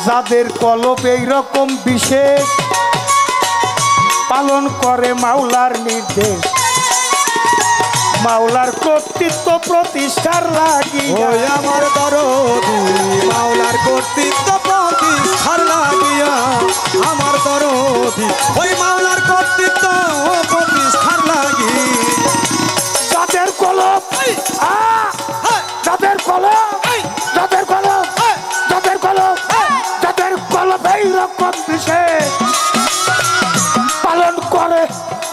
যাদের কলব এইরকম বিশেষ পালন করে মাওলার নির্দেশ মাওলার কর্তৃত্ব প্রতিষ্ঠার লাগিয়া ওই আমার দরদি মাওলার কর্তৃত্ব প্রতিষ্ঠার লাগিয়া আমার দরদি ওই মাওলার কর্তৃত্ব প্রতিষ্ঠার লাগি যাদের কলব যাদের কলব যাদের কলব যাদের কলব যাদের কলব এইরকম বিশেষ পালন করে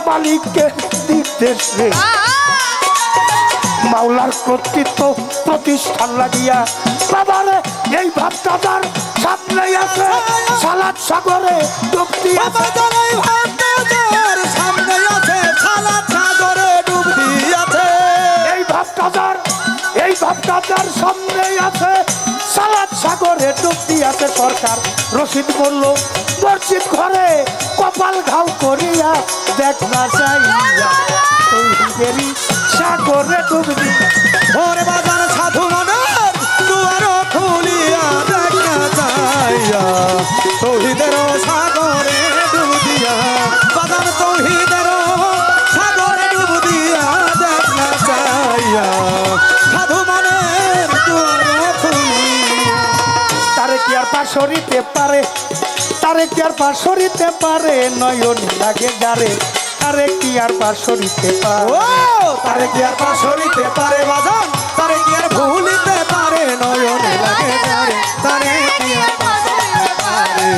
মালিকের নির্দেশ রে মাওলার কর্তৃত্ব প্রতিষ্ঠান লাগিয়া বাবারে এই ভাবটা তার সামনে আছে সালাদ সাগরে ডুবতি আছে সামনে আছে সালাদ সাগরে ডুব দিয়াছে এই ভাবটা তার সামনে আছে সালাদ সাগরে ডুবতি আছে সরকার রশিদ বলল মসজিদ ঘরে কপাল ঘাও করিয়া দেখ না চাইয়া তৌহিদেরই সাগরে ডুবতি ওরে বাজার সাধু মনের দুয়ার খুলিয়া দেখ না চাইয়া তৌহিদের সাগরে ডুব দিয়া বাজার তৌহিদের সাগরে ডুব দিয়া দেখ না চাইয়া সাধু মনের দুয়ার খুলিয়া তারে কি আর পাশরিতে পারে তারে কি আর পাশরিতে পারে নয়ন লাগে যারে তারে কি আর পাশরিতে পারে ও তারে কি আর পাশরিতে পারে বাজান তারে কি আর ভুলিতে পারে নয়নে লাগে যারে তারে কি আর পাশরিতে পারে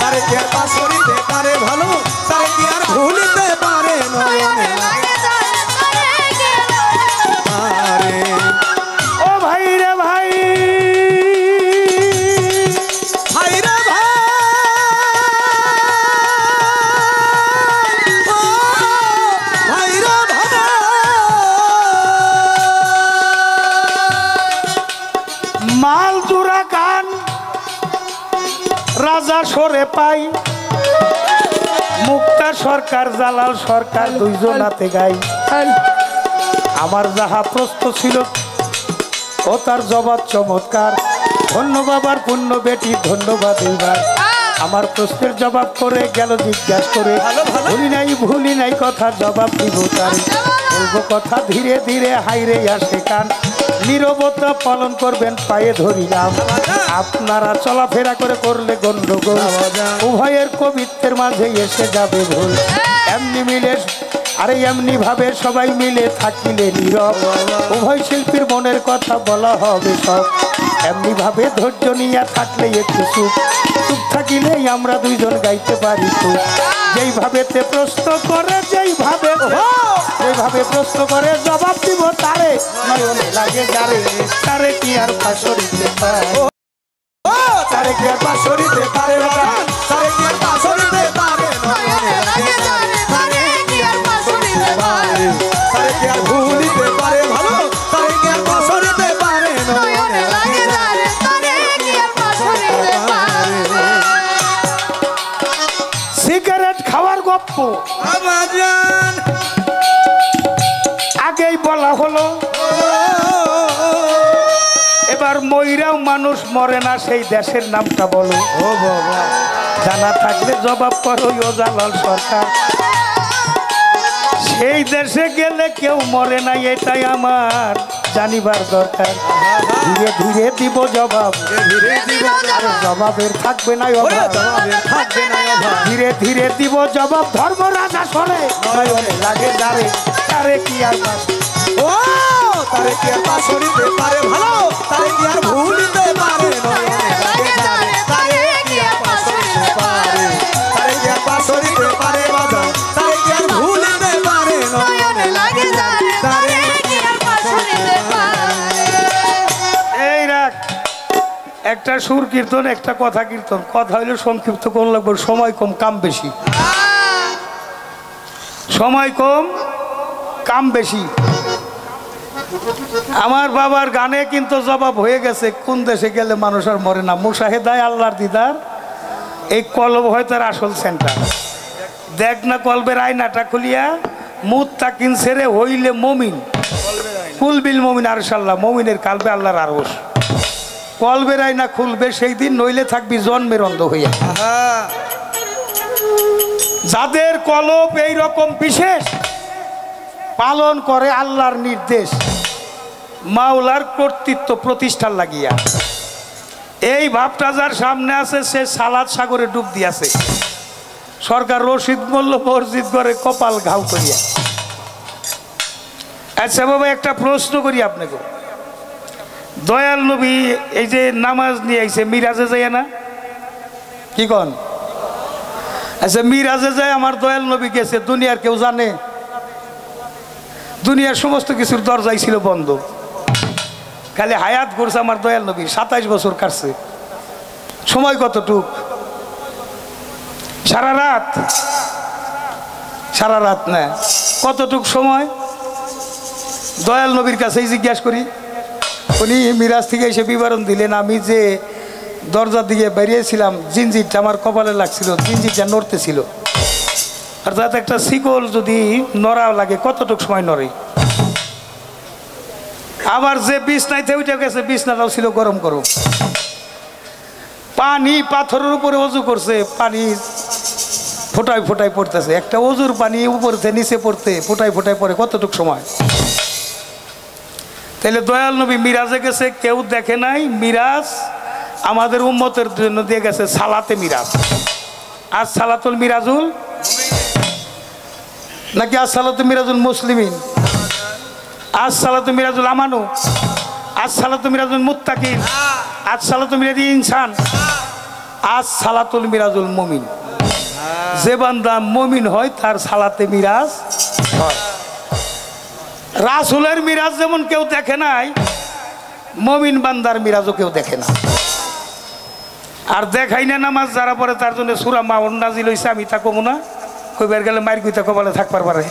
তারে কি আর পাশরিতে পারে ভালো তারে কি আর ভুলিতে পারে নয়নে লাগে পারে ও ভাই রে ভাই ভাই রে ভাই ও ভাই রে ভাই মাল জোড়া গান রাজা সরে পাই মুক্তা সরকার জালাল সরকার দুইজনাতে গাই আমার যাহা প্রশ্ন ছিল ও তার জবাব চমৎকার ধন্য বাবার পুণ্য বেটি ধন্যবাদ এইবার আমার প্রশ্নের জবাব করে গেল জিজ্ঞাসা করে ভুলি নাই কথা জবাব দিব তার বলবো কথা ধীরে ধীরে হাইরে আসে কান নীরবতা পালন করবেন পায়ে ধরিলাম আপনারা চলাফেরা করে করলে গন্ডগোল উভয়ের কবিত্বের মাঝে এসে যাবে ভুল এমনি মিলে আরে এমনি ভাবে সবাই মিলে থাকিলে নীরব উভয় শিল্পীর মনের কথা বলা হবে সব এমনি ভাবে ধৈর্য নিয়ে থাকলে একটু সুখ চুপ থাকিলেই আমরা দুইজন গাইতে পারি তো যেইভাবে তে প্রশ্ন করে যেইভাবে প্রশ্ন করে জবাব দিব তারে নয়নে লাগে যারে তারে কি আর পাশরিতে পারে তারে কি আর পাশরিতে পারে বাজান তারে কি আর পাশরিতে পারে নয়নে লাগে যারে তারে কি আর পাশরিতে পারে তারে কি আর ভুলিতে পারে ভালো তারে কি আর পাশরিতে পারে নয়নে লাগে যারে তারে কি আর পাশরিতে পারে সিগারেট খাওয়ার গপ্প বাজান বলা হলো এবার মইরাও মানুষ মরে না সেই দেশের নামটা বলো। ও বাবা জানা থাকলে জবাব করো ও জালাল সরকার। সেই দেশে গেলে কেউ মরে না এটাই আমার জানিবার দরকার। ধীরে ধীরে দিব জবাব, ধীরে ধীরে আর জবাবের থাকবে না ওরে অভাব। জবাবে থাকবে না অভাব। ধীরে ধীরে দিব জবাব ধর্মরাজা শোনে নয়নে লাগে যারে তারে কি আর বাস। ও তারে কি আর পাশরিতে পারে ভালো, তারে কি আর ভুলিতে পারে নয়নে লাগে যারে, তারে কি আর পাশরিতে পারে, তারে কি আর পাশরিতে পারে বাজান, তারে কি আর ভুলিতে পারে নয়নে লাগে যারে, তারে কি আর পাশরিতে পারে। এই রাখ একটা সুর কীর্তন একটা কথা কীর্তন। কথা হইলে সংক্ষিপ্ত কোন লাগবে, সময় কম কাম বেশি। সময় কম কাম বেশি। আমার বাবার গানে কিন্তু জবাব হয়ে গেছে কোন দেশে গেলে মানুষ আর মরে না। মুশাহেদায় আল্লাহর দিদার, এই কলব হয় তার আসল সেন্টার। দেখ না কলবের আয়নাটা খুলিয়া মুত্তাকিন ছেড়ে হইলে মমিন, কুলবিল মমিন আরশাল্লাহ, মমিনের কালবে আল্লাহর আরশ। কলবের আয়না খুলবে সেই দিন, নইলে থাকবি জন্মের অন্ধ হইয়া। যাদের কলব এই রকম বিশেষ পালন করে আল্লাহর নির্দেশ, মাওলার কর্তৃত্ব প্রতিষ্ঠার লাগিয়া, এই ভাবটা যার সামনে আছে সে সালাদ সাগরে ডুব দিয়াছে। সরকার রশিদ মোল্লা মসজিদ করে কপাল ঘাউ করিয়া। আচ্ছা বাবা একটা প্রশ্ন করি আপনাকে, দয়াল নবী এই যে নামাজ নিয়ে আইছে মিরাজে যায় না কি কন? আচ্ছা মিরাজে যায় আমার দয়াল নবী গেছে, দুনিয়ার কেউ জানে? দুনিয়ার সমস্ত কিছুর দরজাই ছিল বন্ধ, খালি হায়াত করছে আমার দয়াল নবী। 27 বছর কাটছে। সময় কতটুক? সারা রাত? সারা রাত না, কতটুক সময়? দয়াল নবীর কাছেই জিজ্ঞাসা করি। উনি মিরাজ থেকে এসে বিবরণ দিলেন, আমি যে দরজার দিকে বেরিয়েছিলাম জিনজিরটা আমার কপালে লাগছিল, জিনজিরটা নড়তেছিল। অর্থাৎ একটা শিকল যদি নড়া লাগে কতটুক সময় নড়ে। আবার যে বিছনাইতে উঠে গেছে বিছনাটাও ছিল গরম গরম। পানি পাথরের উপরে অজু করছে, পানি ফোটায় ফোটায় পড়তেছে। একটা অজুর পানি উপর থেকে নিচে পড়তে ফোটায় ফোটায় পড়ে কতটুক সময়? তাহলে দয়াল নবী মিরাজে গেছে, কেউ দেখে নাই। মিরাজ আমাদের উম্মতের জন্য দিয়ে গেছে সালাতে মিরাজ। আজ সালাতুল মিরাজুল নাকি আজ সালাতুল মিরাজুল মুসলিমিন? আজ সালাতুল মিরাজুল আমানু, আজ সালাতুল মিরাজুল মুত্তাকিন, আজ সালাতুল মিরাজুল ইনসান, আজ সালাতুল মিরাজুল মুমিন। যে বান্দা মুমিন হয় তার সালাতে মিরাজ হয়। রাসূলের মিরাজ যেমন কেউ দেখে নাই, মুমিন বান্দার মিরাজও কেউ দেখে না। আর দেখাই না নামাজ যারা পড়ে তার জন্য সূরা মাউন নাজিল হইছে। আমি তা কমু না, কইবার গেলে মাইর কইতা কপালে থাকবার পারে।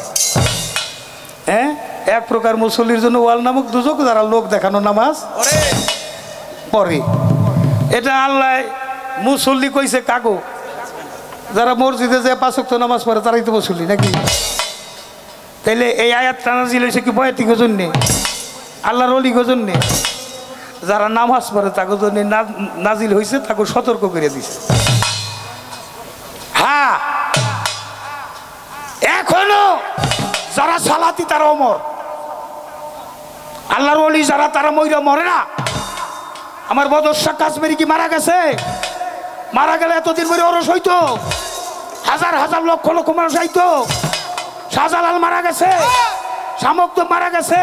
হ্যাঁ, এক প্রকার মুসল্লির জন্য ওয়াল নামক দুজক, যারা লোক দেখানো নামাজ পড়ে। এটা আল্লাহ মুসল্লি কইছে কাগো, যারা মসজিদে যে 5 ওয়াক্ত নামাজ পড়ে তারাই তো মুসল্লি নাকি? তাইলে এই আয়াতটা নাজিল হয়েছে কি বয়াতির জন্যে, আল্লাহর ওলির জন্যে? যারা নামাজ পড়ে তাকে জন্য নাজিল হয়েছে, তাকে সতর্ক করে দিছে। হ্যাঁ, এখনো যারা সালাতি তারা অমর, আল্লাহর ওলি যারা তারা মইরা মরে না। আমার বদরশা কাশ্মীরি কি মারা গেছে? মারা গেলে এতদিন ধরে ওরস হইতো, হাজার হাজার লক্ষ লক্ষ মানুষ আইতো। শাহজালাল মারা গেছে, শামুকদম মারা গেছে,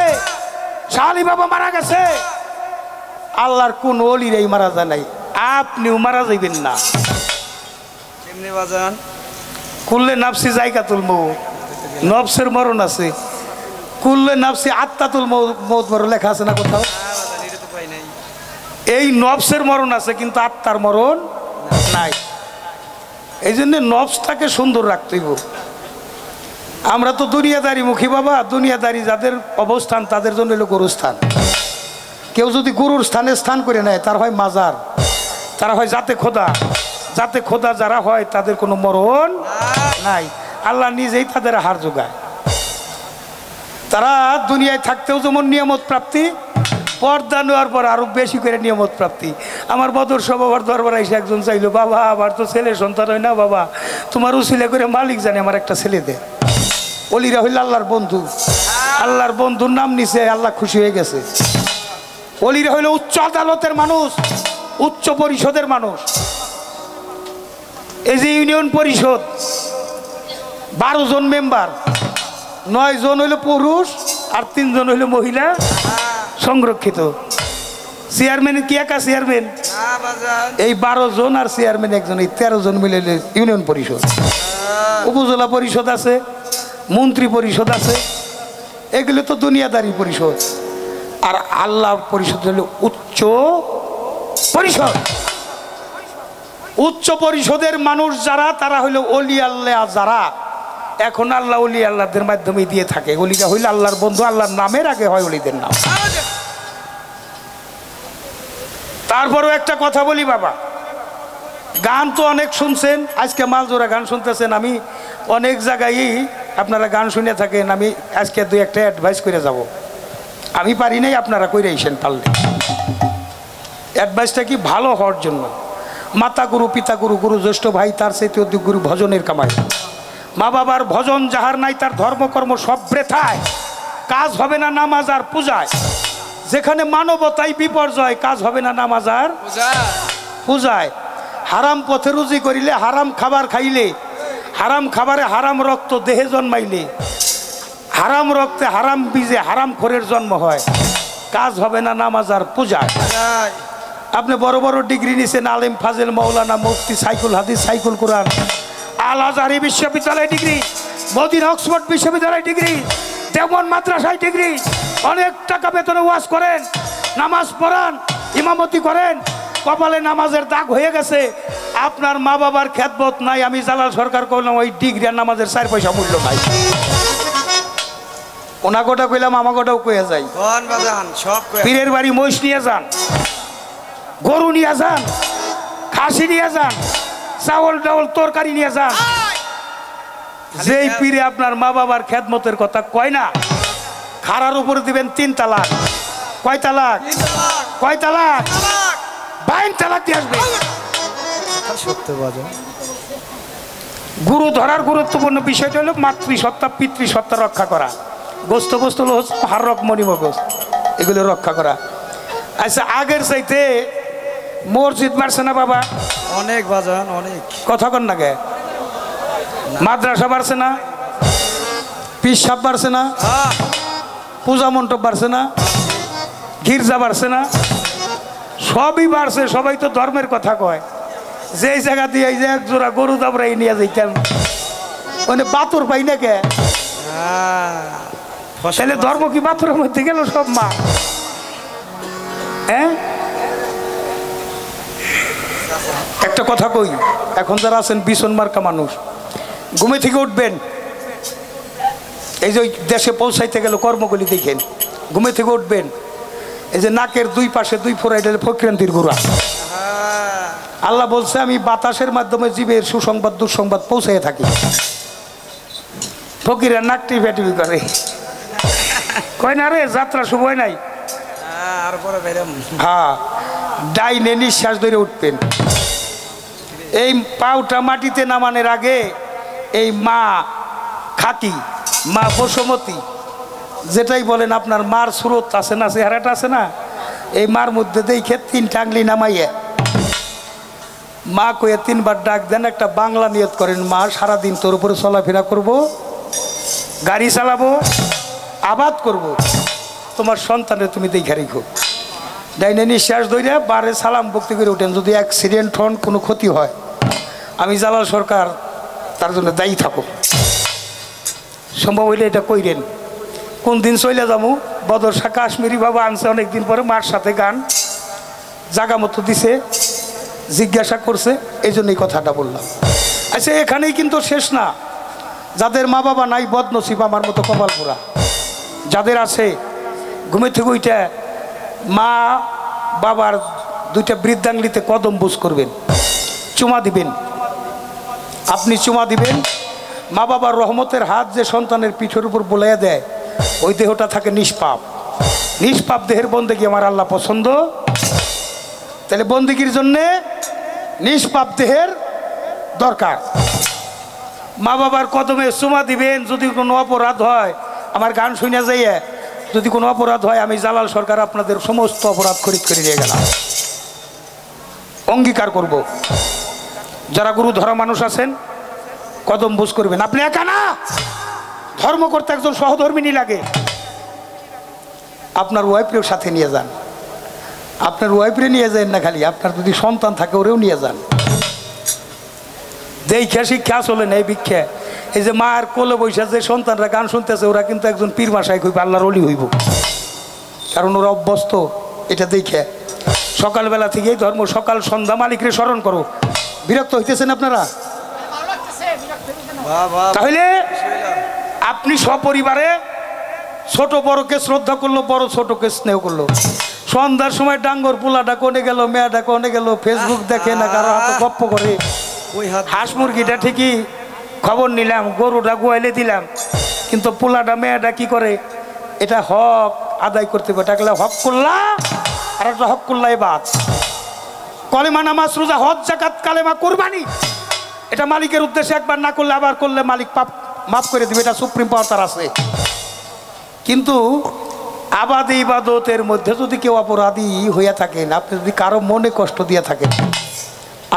শাহ আলী বাবা মারা গেছে। আল্লাহর কোন ওলিরাই মারা যায় নাই, আপনিও মারা যাইবেন না। এমনি বাজান কুল্লে নাফসি জায়গাতুল মউত, নফসের মরণ আছে। কুল্লে নাফসি আত্মাতুল মউত মরণ লেখা আছে না কোথাও? এই নফসের মরণ আছে কিন্তু আত্মার মরণ নাই। এই জন্য নফসটাকে সুন্দর রাখতে হইব। আমরা তো দুনিয়াদারি মুখী বাবা, দুনিয়াদারি যাদের অবস্থান তাদের জন্য হলো গুরুস্থান। কেউ যদি গুরুর স্থানে স্থান করে নেয় তার হয় মাজার, তারা হয় জাতে খোদা। জাতে খোদা যারা হয় তাদের কোনো মরণ নাই, আল্লাহ নিজেই তাদের হার যোগায়। তারা দুনিয়ায় থাকতেও যেমন নিয়ামত প্রাপ্তি, পর্দা নেওয়ার পর আরো বেশি করে নিয়ামত প্রাপ্তি। আমার বদর সবার দরবার এসে একজন চাইলো, বাবা আবার তো ছেলে সন্তান হয় না, বাবা তোমার উসিলা করে মালিক জানে আমার একটা ছেলে দে। অলিরা হইল আল্লাহর বন্ধু, আল্লাহর বন্ধুর নাম নিছে, আল্লাহ খুশি হয়ে গেছে। অলিরা হইল উচ্চ আদালতের মানুষ, উচ্চ পরিষদের মানুষ। এই যে ইউনিয়ন পরিষদ 12 জন মেম্বার, 9 জন হইল পুরুষ আর 3 জন হইল মহিলা সংরক্ষিত। চেয়ারম্যান কি একা চেয়ারম্যান? এই 12 জন আর চেয়ারম্যান একজন, এই 13 জন মিলে ইউনিয়ন পরিষদ। উপজেলা পরিষদ আছে, মন্ত্রী পরিষদ আছে, এগুলো তো দুনিয়াদারি পরিষদ। আর আল্লাহ পরিষদ হলো উচ্চ পরিষদ। উচ্চ পরিষদের মানুষ যারা, তারা হইল অলি আল্লাহ। যারা এখন আল্লাহ অলি আল্লাহদের মাধ্যমে দিয়ে থাকে, অলিরা হইল আল্লাহর বন্ধু, আল্লাহর নামের আগে হয় অলিদের নাম। তারপরেও একটা কথা বলি বাবা, গান তো অনেক শুনছেন, আজকে মালজোড়া গান শুনতেছেন। আমি অনেক জায়গায় আপনারা গান শুনে থাকেন, আমি আজকে 2-1টা অ্যাডভাইস করে যাব। আমি পারি নাই, আপনারা কইরে আইসেন পারলে। অ্যাডভাইসটা কি? ভালো হওয়ার জন্য। মাতা গুরু, পিতা গুরু, গুরু জ্যেষ্ঠ ভাই, তার চাইতে অধিক গুরু ভজনের কামাই। মা বাবার ভজন যাহার নাই, তার ধর্মকর্ম সব বৃথায়। কাজ হবে না নামাজ আর পূজায়। যেখানে মানবতাই বিপর্যয়, কাজ হবে না নামাজ আর পূজায়। হারাম পথে রুজি করিলে, হারাম খাবার খাইলে, হারাম খাবারে হারাম রক্ত দেহে জন্মাইলে, হারাম রক্তে হারাম বীজে হারাম খোরের জন্ম হয়। কাজ হবে না নামাজ আর পূজায়। আপনি বড় বড় ডিগ্রি নিছেন, আলেম ফাজেল মৌলানা মুফতি সাইকুল হাদিস সাইকুল কোরআন, আল আজহারি বিশ্ববিদ্যালয় ডিগ্রি, মদিনা অক্সফোর্ড বিশ্ববিদ্যালয় ডিগ্রি, দেওবন্দ মাদ্রাসায় ডিগ্রি, অনেক টাকা বেতনে ওয়াজ করেন, নামাজ পড়ান, ইমামতি করেন, কপালে নামাজের দাগ হয়ে গেছে, আপনার মা বাবার খেদমত নাই। আমি জালাল সরকার করলাম, ওই ডিগ্রি আর নামাজের 4 পয়সা মূল্য নাই। ওনাগোটা কইলাম, আমাগোটাও কয়ে যাই। পীরের বাড়ি মহিষ নিয়ে যান, গরু নিয়ে যান, খাসি নিয়ে যান, চাউল ডাউল তরকারি নিয়ে যান। যেই পীরে আপনার মা বাবার খেদমতের কথা কয় না, খাড়ার উপরে দিবেন 3 তালাক। কয় তালাক? কয় তালাক? 22 তালাক দিয়ে আসবে। গুরু ধরার গুরুত্বপূর্ণ বিষয়টা হলো মাতৃসত্তা পিতৃসত্তা রক্ষা করা। গোস্ত গোস্ত হলো হারক মণিমগজ, এগুলো রক্ষা করা। আচ্ছা, আগের চাইতে মসজিদ বাড়ছে না বাবা? অনেক বাজান, অনেক। কথা কন না গে? মাদ্রাসা বাড়ছে না? পিসাব বাড়ছে না? পূজা মণ্ডপ বাড়ছে না? গির্জা বাড়ছে না? সবই বাড়ছে। সবাই তো ধর্মের কথা কয়। যেই জায়গা দিয়ে এই যে 1 জোড়া গরু দাবড়াই নিয়ে যাইতাম, মানে বাতর পাই না কে? তাহলে ধর্ম কি বাতরের মধ্যে গেল সব? মা হ্যাঁ, একটা কথা কই, এখন যারা আছেন বিছন মার্কা মানুষ, ঘুমে থেকে উঠবেন, এই যে দেশে পৌঁছাইতে গেল কর্মগুলি দেখেন, ঘুমে থেকে উঠবেন, এই যে নাকের 2 পাশে 2 ফোঁড়া, এটা ফকিরান্তির গোড়া। আল্লাহ বলছে, আমি বাতাসের মাধ্যমে জীবের সুসংবাদ দুঃসংবাদ পৌঁছাই থাকি। ফকিরা নাক টিপে টিপি করে, কয় না রে যাত্রা শুভ হয় নাই। হ্যাঁ, ডাইনে নিঃশ্বাস ধরে উঠবেন। এই পাউটা মাটিতে নামানোর আগে এই মা খাকি, মা বসুমতী, যেটাই বলেন, আপনার মার সুরত আছে না, চেহারাটা আছে না, এই মার মধ্যে দেখে 3টা আঙ্গুলি নামাইয়ে মা কয়ে 3 বার ডাক দেন। একটা বাংলা নিয়ত করেন, মা সারাদিন তোর উপরে চলাফেরা করব, গাড়ি চালাবো, আবাদ করব, তোমার সন্তানের তুমি দেখে রেখো। ডাইনে নিঃশ্বাস ধরে বারে সালাম ভক্তি করে উঠেন। যদি অ্যাক্সিডেন্ট হন, কোনো ক্ষতি হয়, আমি জালাল সরকার তার জন্য দায়ী থাকো। সম্ভব হইলে এটা কইরেন। কোন দিন চলে যাবো, বদর শাহ কাশ্মীরি বাবা আনছে অনেকদিন পরে, মার সাথে গান জাগা মতো দিছে, জিজ্ঞাসা করছে, এই জন্যই কথাটা বললাম। আচ্ছা, এখানেই কিন্তু শেষ না। যাদের মা বাবা নাই, বদনসিব আমার মতো কপাল পোড়া। যাদের আছে, ঘুমে থেকে ওইটা মা বাবার 2টা বৃদ্ধাঙ্গলিতে কদম বুঝ করবেন, চুমা দিবেন। আপনি চুমা দিবেন, মা বাবার রহমতের হাত যে সন্তানের পিঠের উপর বোলাইয়া দেয়, ওই দেহটা থাকে নিষ্পাপ। নিষ্পাপ দেহের বন্দেগী আমার আল্লাহ পছন্দ। তাহলে বন্দেগীর জন্যে নিষ্পাপ দেহের দরকার। মা বাবার কদমে চুমা দিবেন। যদি কোনো অপরাধ হয়, আমার গান শুনে যাইয়ে যদি কোনো অপরাধ হয়, আমি জালাল সরকার আপনাদের সমস্ত অপরাধ খরিদ করে নিয়ে গেলাম, অঙ্গীকার করব। যারা গুরু ধরা মানুষ আছেন কদম বুঝ করবেন। আপনি একা না, ধর্ম করতে একজন সহধর্মিনী লাগে। আপনার ওয়াইফরেও সাথে নিয়ে যান। আপনার ওয়াইফরে নিয়ে যান না, খালি আপনার যদি সন্তান থাকে ওরেও নিয়ে যান। দেখে শিক্ষা চলেন এই ভিক্ষা। এই যে মার কোলে বৈশা যে সন্তানরা গান শুনতেছে, ওরা কিন্তু একজন পীর মাসায় হইব, আল্লাহর ওলি হইব, কারণ ওরা অভ্যস্ত এটা দেখে। সকালবেলা থেকেই ধর্ম, সকাল সন্ধ্যা মালিকরে স্মরণ করো। বিরক্ত হইতেছেন আপনারা? তাহলে আপনি সপরিবারে ছোট বড়কে শ্রদ্ধা করলো, বড় ছোটকে স্নেহ করলো। সন্ধ্যার সময় ডাঙ্গর পোলাটা কোনে গেল, মেয়েটা কোনে গেল, ফেসবুক দেখে না, কারো হাতে গপ্প করে। হাঁস মুরগিটা ঠিকই খবর নিলাম, গরুটা গোয়াইলে দিলাম, কিন্তু পোলাটা মেয়েটা কি করে, এটা হক আদায় করতে পারে। এটা হক করলা, আর একটা হক করলাই বাদ। কলেমা, নামাজ, রোজা, হজ, যাকাত, কালেমা, কুরবানি, এটা মালিকের উদ্দেশ্যে একবার না করলে আবার করলে মালিক পাপ মাফ করে দিবে। এটা সুপ্রিম পাওয়ার তার আছে। কিন্তু আবাদ ইবাদতের মধ্যে যদি কেউ অপরাধী হইয়া থাকেন, আপনি যদি কারো মনে কষ্ট দিয়ে থাকেন,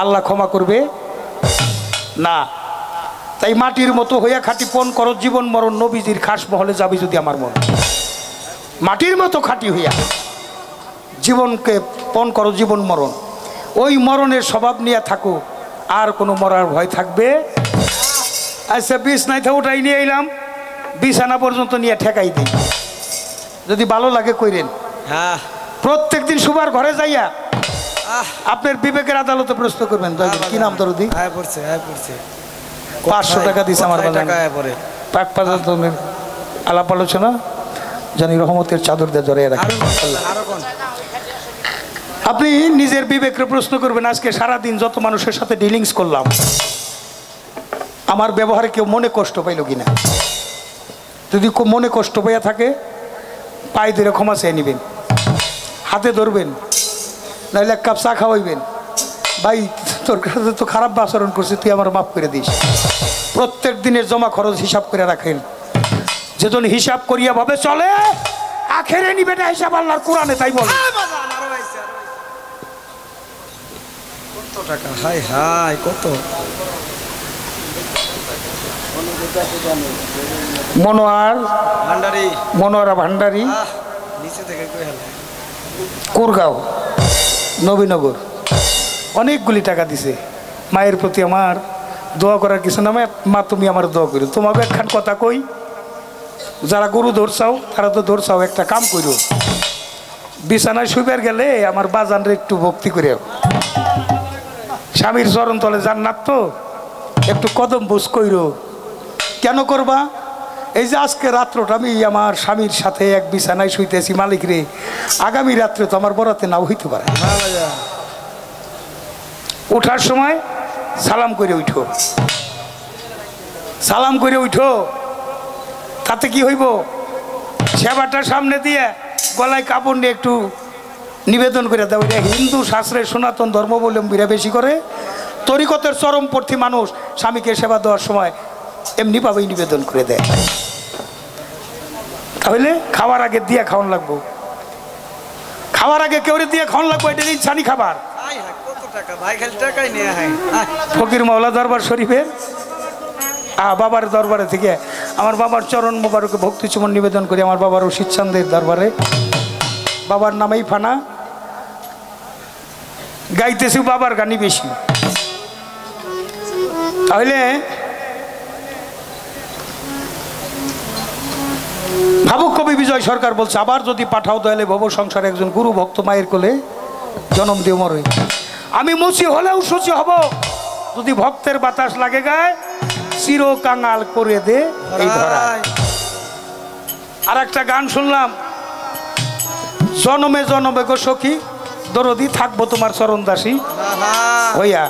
আল্লাহ ক্ষমা করবে না। তাই মাটির মতো হইয়া খাঁটি পণ করো, জীবন মরণ নবীজির খাস মহলে যাবি যদি আমার মন। মাটির মতো খাঁটি হইয়া জীবনকে পণ করো, জীবন মরণ। ওই মরণের স্বভাব নিয়ে থাকো, আর কোনো মরার ভয় থাকবে। আচ্ছা, বিছনাইতে উঠাই নিয়ে এলাম, বিছানা পর্যন্ত নিয়ে ঠেকাই দিই। যদি ভালো লাগে কইরেন। প্রত্যেক দিন সুবার ঘরে যাইয়া আপনার বিবেকের আদালতে প্রশ্ন করবেন। কি নাম দরদি? 500 টাকা দিছে আমার পাক পাজার আলাপ আলোচনা জানি রহমতের চাদর দিয়ে জড়িয়ে রাখেন। আপনি নিজের বিবেকের প্রশ্ন করবেন, আজকে সারাদিন যত মানুষের সাথে ডিলিংস করলাম, আমার ব্যবহারে কেউ মনে কষ্ট পাইল কিনা। যদি মনে কষ্ট পাইয়া থাকে, পায়ে ধরে ক্ষমা চেয়ে নেবেন, হাতে ধরবেন, নাহলে এক কাপ চা খাওয়াইবেন। ভাই, তোর কাছে তো খারাপ আচরণ করছে, তুই আমার মাফ করে দিস। প্রত্যেক দিনের জমা খরচ হিসাব করে রাখেন। যেজন হিসাব করিয়া ভাবে চলে, আখেরে নিবে না হিসাব, আল্লাহর কোরআনে তাই বলে। কত টাকা? হাই হাই, কত? মনোয়ারা ভান্ডারি, কুরগাঁও, নবীনগর, অনেকগুলি টাকা দিছে। মায়ের প্রতি আমার দোয়া করার কিছু না। মা, তুমি আমার দোয়া করো। তোমাকে একখান কথা কই, যারা গরু ধরছাও তারা তো ধরছাও, একটা কাম করো, বিছানায় শুইবার গেলে আমার বাজানরে একটু ভক্তি করে, স্বামীর চরণ তলে জান্নাত তো, একটু কদম বুঝ কইরো। কেন করবা? এই যে আজকে রাত্রটা আমি আমার স্বামীর সাথে এক বিছানায় শুইতেছি, মালিক রে, আগামী রাত্রে তো আমার বরাতে নাও হইতে পারে। ওঠার সময় সালাম করে উঠো, সালাম করে উঠো। তাতে কি হইব? সেবাটা সামনে দিয়ে গলায় কাপড় নিয়ে একটু নিবেদন করে দাও। এটা হিন্দু শাস্ত্রের সনাতন ধর্মাবলম্বীরা বেশি করে। তরিকতের চরমপন্থী মানুষ স্বামীকে সেবা দেওয়ার সময় এমনিভাবেই নিবেদন করে দেয়। তাহলে খাওয়ার আগে দিয়ে খাওয়ান লাগবো, খাওয়ার আগে কেউ দিয়ে খাওয়ান লাগবো। এটা ইনসানি খাবার। ফকির মাওলা দরবার শরীফের বাবার দরবারে থেকে আমার বাবার চরণ মোবারকে ভক্তি চুমন নিবেদন করি। আমার বাবার রশিদ চান্দের দরবারে, বাবার নামেই ফানা, গাইতেছি বাবার গানই বেশি। তাহলে ভাবুক কবি বিজয় সরকার বলছে, আবার যদি পাঠাও দয়ালে ভব সংসারে একজন গুরু ভক্ত মায়ের কোলে জনম দিয়ে মরে। আমি মুচি হলেও সুচি হব, যদি ভক্তের বাতাস লাগে গায়ে চির কাঙাল করে দে এই ধরায়। আর একটা গান শুনলাম, জনমে জনমে গো সখী দরদি থাকবো তোমার চরণ দাসী হইয়া।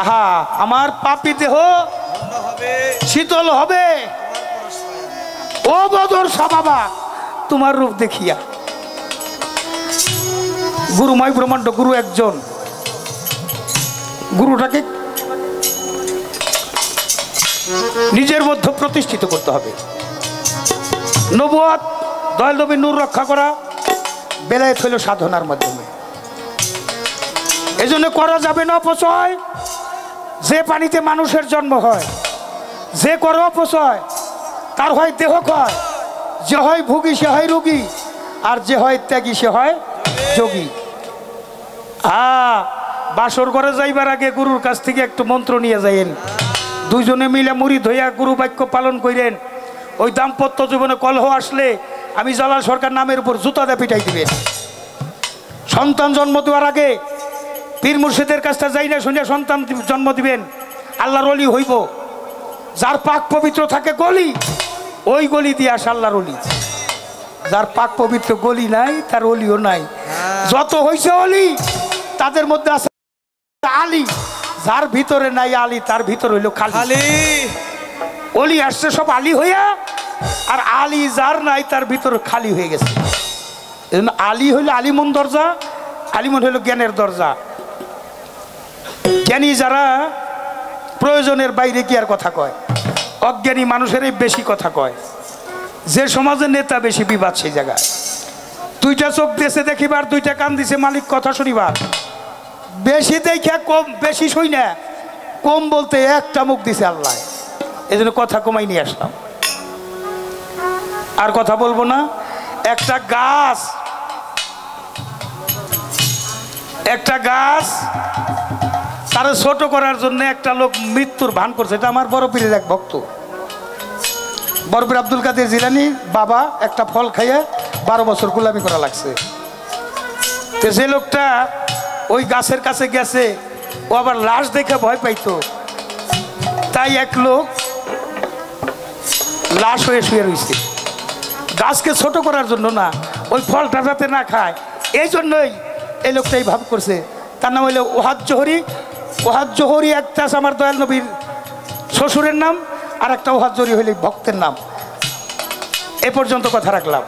আহা, আমার পাপী দেহ শীতল হবে ও বদর বাবা তোমার রূপ দেখিয়া। গুরুময় ব্রহ্মাণ্ড গুরু একজন, গুরুটাকে নিজের মধ্যে প্রতিষ্ঠিত করতে হবে। নবুয়ত দয়াল নবীর নূর রক্ষা করা বেলায়েত হইল সাধনার মাধ্যমে। এজন্য করা যাবে না অপচয়। যে পানিতে মানুষের জন্ম হয়, যে করে অপচয় তার হয় দেহ ক্ষয়। যে হয় ভোগী সে হয় রোগী, আর যে হয় ত্যাগী সে হয় যোগী। বাসর ঘরে যাইবার আগে গুরুর কাছ থেকে একটু মন্ত্র নিয়ে যাইয়েন। দুইজনে মিলে মুড়ি ধইয়া গুরু বাক্য পালন করেন। ওই দাম্পত্য জীবনে কলহ আসলে আমি জালাল সরকার নামের উপর জুতা দিয়ে পিটাই দিবেন। সন্তান জন্ম দেওয়ার আগে পীর মুর্শিদের কাছটা যাই না শুনে সন্তান জন্ম দিবেন। আল্লাহর অলি হইব। যার পাক পবিত্র থাকে গলি, ওই গলি দিয়ে আসে আল্লাহর অলি। যার পাক পবিত্র গলি নাই তার অলিও নাই। যত হইছে অলি তাদের মধ্যে আছে আলী। যার ভিতরে নাই আলী তার ভিতর হইল খালি। অলি আসছে সব আলী হইয়া, আর আলী যার নাই তার ভিতর খালি হয়ে গেছে। এজন্য আলী হইল আলিমন দরজা, আলিমন হইল জ্ঞানের দরজা। জ্ঞানী যারা প্রয়োজনের বাইরে কি আর কথা কয়, অজ্ঞানী মানুষেরই বেশি কথা কয়। যে সমাজের নেতা বেশি বিবাদ সেই জায়গায়। দুইটা চোখ দেশে দেখিবার, দুইটা কান দিছে মালিক কথা শুনিবার। বেশি দেখে কম, বেশি শুই না কম বলতে একটা মুখ দিছে আল্লাহ। এই জন্য কথা কমাই নিয়ে আসলাম, আর কথা বলবো না। একটা গাছ তার ছোট করার জন্য একটা লোক মৃত্যুর ভান করছে। এটা আমার বড় পীরের এক ভক্ত, বড় পীর আব্দুল কাদের জিলানী বাবা। একটা ফল খাইয়ে 12 বছর গোলামি করা লাগছে। তো যে লোকটা ওই গাছের কাছে গেছে, ও আবার লাশ দেখে ভয় পাইতো। তাই এক লোক লাশ হয়ে শুয়ে রয়েছে। গাছকে ছোট করার জন্য না, ওই ফলটা যাতে না খায় এই জন্যই এই লোকটা এই ভাব করছে। তার নাম হইল ওহাদ জোহরি। ওহাদ জোহরি একটা আছে আমার দয়াল নবীর শ্বশুরের নাম, আর একটা ওহাদ জোহরি হইলে ভক্তের নাম। এ পর্যন্ত কথা রাখলাম।